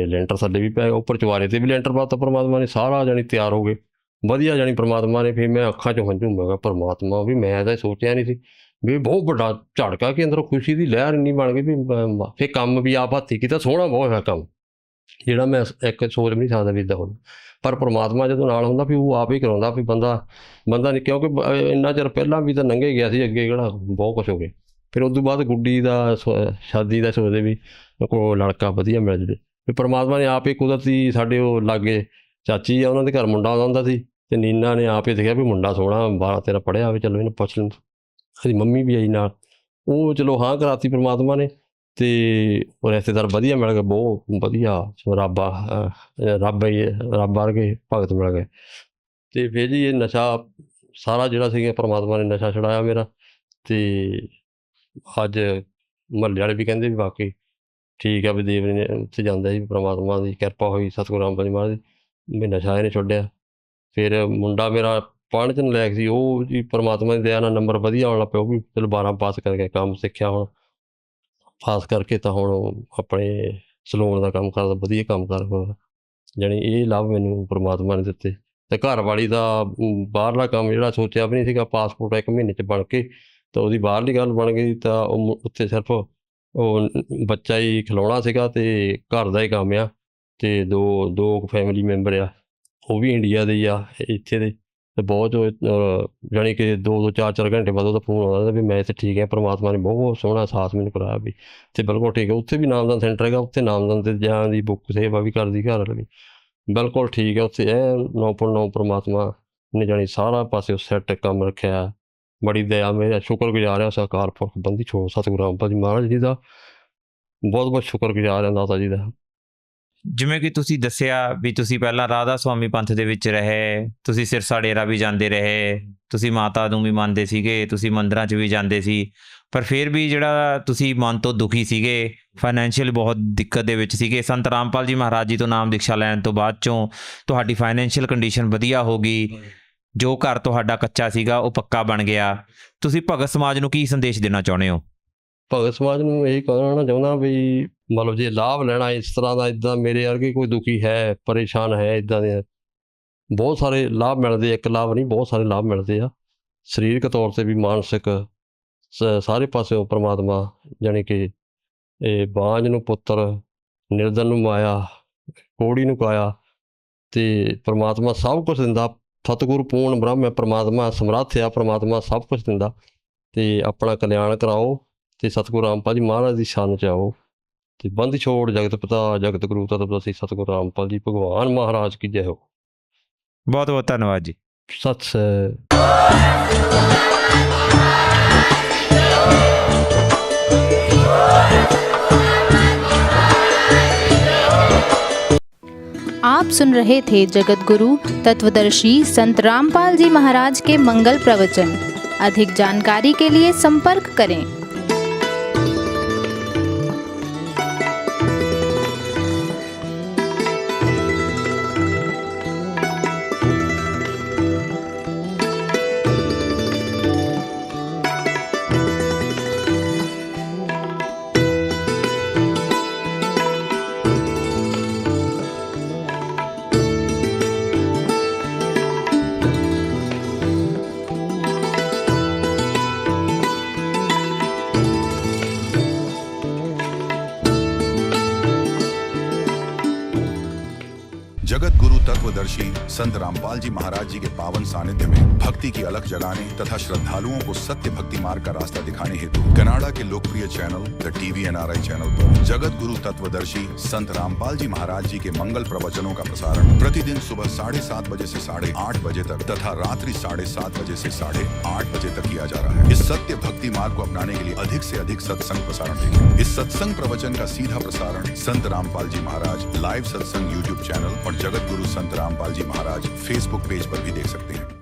ਲੈਂਟਰ ਥੱਲੇ ਵੀ ਪੈ ਗਿਆ, ਉੱਪਰ ਚੁਬਾਰੇ 'ਤੇ ਵੀ ਲੈਂਟਰ ਪਾ ਦਿੱਤਾ ਪਰਮਾਤਮਾ ਨੇ। ਸਾਰਾ ਜਾਣੀ ਤਿਆਰ ਹੋ ਗਏ ਵਧੀਆ ਜਾਣੀ ਪਰਮਾਤਮਾ ਨੇ। ਫਿਰ ਮੈਂ ਅੱਖਾਂ 'ਚੋਂ ਹੰਝੂ ਮੈਂ ਕਿਹਾ ਪਰਮਾਤਮਾ ਵੀ ਮੈਂ ਤਾਂ ਸੋਚਿਆ ਨਹੀਂ ਸੀ ਵੀ ਬਹੁਤ ਵੱਡਾ ਝਟਕਾ ਕਿ ਅੰਦਰੋਂ ਖੁਸ਼ੀ ਦੀ ਲਹਿਰ ਇੰਨੀ ਬਣ ਗਈ ਵੀ ਫਿਰ ਕੰਮ ਵੀ ਆਪ ਹੱਥੀਂ ਕੀਤਾ। ਸੋਹਣਾ ਬਹੁਤ ਹੋਇਆ ਕੰਮ, ਜਿਹੜਾ ਮੈਂ ਇੱਕ ਸੋਚ ਵੀ ਨਹੀਂ ਸਕਦਾ ਵੀ ਇੱਦਾਂ ਹੋਣਾ। ਪਰ ਪਰਮਾਤਮਾ ਜਦੋਂ ਨਾਲ ਹੁੰਦਾ ਵੀ ਉਹ ਆਪ ਹੀ ਕਰਾਉਂਦਾ ਵੀ ਬੰਦਾ ਨਹੀਂ, ਕਿਉਂਕਿ ਇੰਨਾ ਚਿਰ ਪਹਿਲਾਂ ਵੀ ਤਾਂ ਲੰਘੇ ਗਿਆ ਸੀ, ਅੱਗੇ ਕਿਹੜਾ ਬਹੁਤ ਕੁਛ ਹੋ ਗਿਆ। ਫਿਰ ਉਸ ਤੋਂ ਬਾਅਦ ਗੁੱਡੀ ਦਾ ਸ਼ਾਦੀ ਦਾ ਸੋਚਦੇ ਵੀ ਕੋਈ ਲੜਕਾ ਵਧੀਆ ਮਿਲ ਜਾਵੇ। ਵੀ ਪਰਮਾਤਮਾ ਨੇ ਆਪ ਹੀ ਕੁਦਰਤੀ ਸਾਡੇ ਉਹ ਲਾਗੇ ਚਾਚੀ ਆ ਉਹਨਾਂ ਦੇ ਘਰ ਮੁੰਡਾ ਆਉਂਦਾ ਹੁੰਦਾ ਸੀ, ਅਤੇ ਨੀਨਾ ਨੇ ਆਪ ਹੀ ਦੇਖਿਆ ਵੀ ਮੁੰਡਾ ਸੋਹਣਾ 12-13 ਪੜ੍ਹਿਆ ਹੋਵੇ, ਚਲੋ ਇਹਨੂੰ ਪੁੱਛ ਲੈਣ। ਇਹਦੀ ਮੰਮੀ ਵੀ ਆਈ ਨਾਲ, ਉਹ ਚਲੋ ਹਾਂ ਕਰਾਤੀ ਪਰਮਾਤਮਾ ਨੇ। ਅਤੇ ਉਹ ਰਿਸ਼ਤੇਦਾਰ ਵਧੀਆ ਮਿਲ ਗਏ, ਬਹੁਤ ਵਧੀਆ ਰੱਬ ਵਰਗੇ ਭਗਤ ਮਿਲ ਗਏ। ਅਤੇ ਫਿਰ ਜੀ ਇਹ ਨਸ਼ਾ ਸਾਰਾ ਜਿਹੜਾ ਸੀਗਾ ਪਰਮਾਤਮਾ ਨੇ ਨਸ਼ਾ ਛੁਡਾਇਆ ਮੇਰਾ। ਅਤੇ ਅੱਜ ਮੁਹੱਲੇ ਵਾਲੇ ਵੀ ਕਹਿੰਦੇ ਵੀ ਵਾਕਈ ਠੀਕ ਆ ਵੀ ਦੇਵ ਨੇ ਉੱਥੇ ਜਾਂਦਾ ਸੀ, ਪਰਮਾਤਮਾ ਦੀ ਕਿਰਪਾ ਹੋਈ ਸਤਿਗੁਰੂ ਰਾਮਪਾਲ ਜੀ ਮਹਾਰਾਜ ਦੀ ਵੀ ਨਸ਼ਾ ਇਹਨੇ ਛੱਡਿਆ। ਫਿਰ ਮੁੰਡਾ ਮੇਰਾ ਪੜ੍ਹਨ 'ਚ ਨਲਾਇਕ ਸੀ, ਉਹ ਜੀ ਪਰਮਾਤਮਾ ਦੀ ਦਇਆ ਨਾਲ ਨੰਬਰ ਵਧੀਆ ਆਉਣ ਲੱਗ ਪਿਆ। ਉਹ ਵੀ ਚਲੋ 12 ਪਾਸ ਕਰਕੇ ਕੰਮ ਸਿੱਖਿਆ, ਹੁਣ ਪਾਸ ਕਰਕੇ ਤਾਂ ਹੁਣ ਆਪਣੇ ਸਲੂਨ ਦਾ ਕੰਮ ਕਰਦਾ, ਵਧੀਆ ਕੰਮ ਕਰਦਾ। ਜਾਣੀ ਇਹ ਲਾਭ ਮੈਨੂੰ ਪਰਮਾਤਮਾ ਨੇ ਦਿੱਤੇ। ਅਤੇ ਘਰ ਵਾਲੀ ਦਾ ਬਾਹਰਲਾ ਕੰਮ ਜਿਹੜਾ ਸੋਚਿਆ ਵੀ ਨਹੀਂ ਸੀਗਾ, ਪਾਸਪੋਰਟ 1 ਮਹੀਨੇ 'ਚ ਬਣ ਕੇ ਤਾਂ ਉਹਦੀ ਬਾਹਰਲੀ ਗੱਲ ਬਣ ਗਈ। ਤਾਂ ਉਹ ਉੱਥੇ ਸਿਰਫ ਉਹ ਬੱਚਾ ਹੀ ਖਿਲਾਉਣਾ ਸੀਗਾ ਅਤੇ ਘਰ ਦਾ ਹੀ ਕੰਮ ਆ। ਅਤੇ ਦੋ ਫੈਮਿਲੀ ਮੈਂਬਰ ਆ, ਉਹ ਵੀ ਇੰਡੀਆ ਦੇ ਹੀ ਆ ਇੱਥੇ ਦੇ। ਅਤੇ ਬਹੁਤ ਜਾਣੀ ਕਿ 2-2 4-4 ਘੰਟੇ ਬਾਅਦ ਉਹਦਾ ਫੋਨ ਆਉਂਦਾ ਵੀ ਮੈਂ ਇੱਥੇ ਠੀਕ ਹੈ। ਪਰਮਾਤਮਾ ਨੇ ਬਹੁਤ ਸੋਹਣਾ ਅਹਿਸਾਸ ਮੈਨੂੰ ਕਰਾਇਆ ਵੀ ਇੱਥੇ ਬਿਲਕੁਲ ਠੀਕ ਹੈ। ਉੱਥੇ ਵੀ ਨਾਮਦਾਨ ਸੈਂਟਰ ਹੈਗਾ, ਉੱਥੇ ਨਾਮਦਾਨ 'ਤੇ ਜਾਣ ਦੀ ਬੁੱਕ ਸੇਵਾ ਵੀ ਕਰਦੀ ਘਰ ਵਾਲੀ, ਬਿਲਕੁਲ ਠੀਕ ਹੈ। ਉੱਥੇ 9/9 ਪਰਮਾਤਮਾ ਨੇ ਜਾਣੀ ਸਾਰਾ ਪਾਸੇ ਸੈੱਟ ਕੰਮ ਰੱਖਿਆ। ਬੜੀ ਦਇਆ, ਮੇਰਾ ਸ਼ੁਕਰਗੁਜ਼ਾਰ ਹਾਂ ਉਸ ਅਕਾਲ ਪੁਰਖ ਬੰਦੀ ਛੋੜ ਸਤਿਗੁਰੂ ਰਾਮਪਾਲ ਜੀ ਮਹਾਰਾਜ ਜੀ ਦਾ। ਬਹੁਤ ਬਹੁਤ ਸ਼ੁਕਰਗੁਜ਼ਾਰ ਹਾਂ ਦਾਤਾ ਜੀ ਦਾ। ਜਿਵੇਂ ਕਿ ਤੁਸੀਂ ਦੱਸਿਆ ਵੀ ਤੁਸੀਂ ਪਹਿਲਾਂ ਰਾਧਾ ਸੁਆਮੀ ਪੰਥ ਦੇ ਵਿੱਚ ਰਹੇ, ਤੁਸੀਂ ਸਿਰਸਾ ਡੇਰਾ ਵੀ ਜਾਂਦੇ ਰਹੇ, ਤੁਸੀਂ ਮਾਤਾ ਨੂੰ ਵੀ ਮੰਨਦੇ ਸੀਗੇ, ਤੁਸੀਂ ਮੰਦਿਰਾਂ 'ਚ ਵੀ ਜਾਂਦੇ ਸੀ, ਪਰ ਫਿਰ ਵੀ ਜਿਹੜਾ ਤੁਸੀਂ ਮਨ ਤੋਂ ਦੁਖੀ ਸੀਗੇ, ਫਾਈਨੈਂਸ਼ੀਅਲ ਬਹੁਤ ਦਿੱਕਤ ਦੇ ਵਿੱਚ ਸੀਗੇ। ਸੰਤ ਰਾਮਪਾਲ ਜੀ ਮਹਾਰਾਜ ਜੀ ਤੋਂ ਨਾਮ ਦੀਕਸ਼ਾ ਲੈਣ ਤੋਂ ਬਾਅਦ 'ਚੋਂ ਤੁਹਾਡੀ ਫਾਈਨੈਂਸ਼ੀਅਲ ਕੰਡੀਸ਼ਨ ਵਧੀਆ ਹੋ ਗਈ, ਜੋ ਘਰ ਤੁਹਾਡਾ ਕੱਚਾ ਸੀਗਾ ਉਹ ਪੱਕਾ ਬਣ ਗਿਆ। ਤੁਸੀਂ ਭਗਤ ਸਮਾਜ ਨੂੰ ਕੀ ਸੰਦੇਸ਼ ਦੇਣਾ ਚਾਹੁੰਦੇ ਹੋ? ਭਗਤ ਸਮਾਜ ਨੂੰ ਇਹੀ ਕਹਿਣਾ ਚਾਹੁੰਦਾ ਵੀ ਮਤਲਬ ਜੇ ਲਾਭ ਲੈਣਾ ਇਸ ਤਰ੍ਹਾਂ ਦਾ, ਇੱਦਾਂ ਮੇਰੇ ਵਰਗੇ ਕੋਈ ਦੁਖੀ ਹੈ, ਪਰੇਸ਼ਾਨ ਹੈ, ਇੱਦਾਂ ਦੇ ਬਹੁਤ ਸਾਰੇ ਲਾਭ ਮਿਲਦੇ। ਇੱਕ ਲਾਭ ਨਹੀਂ, ਬਹੁਤ ਸਾਰੇ ਲਾਭ ਮਿਲਦੇ ਆ, ਸਰੀਰਕ ਤੌਰ 'ਤੇ ਵੀ, ਮਾਨਸਿਕ ਸਾਰੇ ਪਾਸਿਓਂ। ਪਰਮਾਤਮਾ ਜਾਣੀ ਕਿ ਇਹ ਬਾਂਝ ਨੂੰ ਪੁੱਤਰ, ਨਿਰਧਨ ਨੂੰ ਮਾਇਆ, ਕੋਹੜੀ ਨੂੰ ਕਾਇਆ, ਅਤੇ ਪਰਮਾਤਮਾ ਸਭ ਕੁਛ ਦਿੰਦਾ। ਸਤਿਗੁਰੂ ਪੂਰਨ ਬ੍ਰਹਮ ਹੈ, ਪਰਮਾਤਮਾ ਸਮਰੱਥ ਆ, ਪਰਮਾਤਮਾ ਸਭ ਕੁਛ ਦਿੰਦਾ। ਅਤੇ ਆਪਣਾ ਕਲਿਆਣ ਕਰਾਓ ਅਤੇ ਸਤਿਗੁਰੂ ਰਾਮਪਾਲ ਜੀ ਮਹਾਰਾਜ ਦੀ ਸ਼ਰਨ 'ਚ ਆਓ। ਅਤੇ ਬੰਦੀ ਛੋੜ ਜਗਤ ਪਿਤਾ ਜਗਤ ਗੁਰੂ ਤਤਪਦਸੀ ਸਤਿਗੁਰੂ ਰਾਮਪਾਲ ਜੀ ਭਗਵਾਨ ਮਹਾਰਾਜ ਕੀ ਜੈ ਹੋ। ਬਹੁਤ ਬਹੁਤ ਧੰਨਵਾਦ ਜੀ। ਸਤਿ ਸ੍ਰੀ आप सुन रहे थे जगत गुरु तत्वदर्शी संत रामपाल जी महाराज के मंगल प्रवचन। अधिक जानकारी के लिए संपर्क करें। जगत गुरु तत्वदर्शी संत रामपाल जी महाराज जी के पावन सानिध्य में भक्ति की अलख जगाने तथा श्रद्धालुओं को सत्य भक्ति मार्ग का रास्ता दिखाने हेतु कनाडा के लोकप्रिय channel the TV NRI channel पर जगत गुरु तत्वदर्शी संत रामपाल जी महाराज जी के मंगल प्रवचनों का प्रसारण प्रतिदिन सुबह 7:30 बजे से 8:30 बजे तक तथा रात्रि 7:30 बजे से 8:30 बजे तक किया जा रहा है। इस सत्य भक्ति मार्ग को अपनाने के लिए अधिक से अधिक सत्संग प्रसारण देखें। इस सत्संग प्रवचन का सीधा प्रसारण संत रामपाल जी महाराज लाइव सत्संग YouTube चैनल और जगत गुरु संत रामपाल जी महाराज Facebook पेज पर भी देख सकते हैं।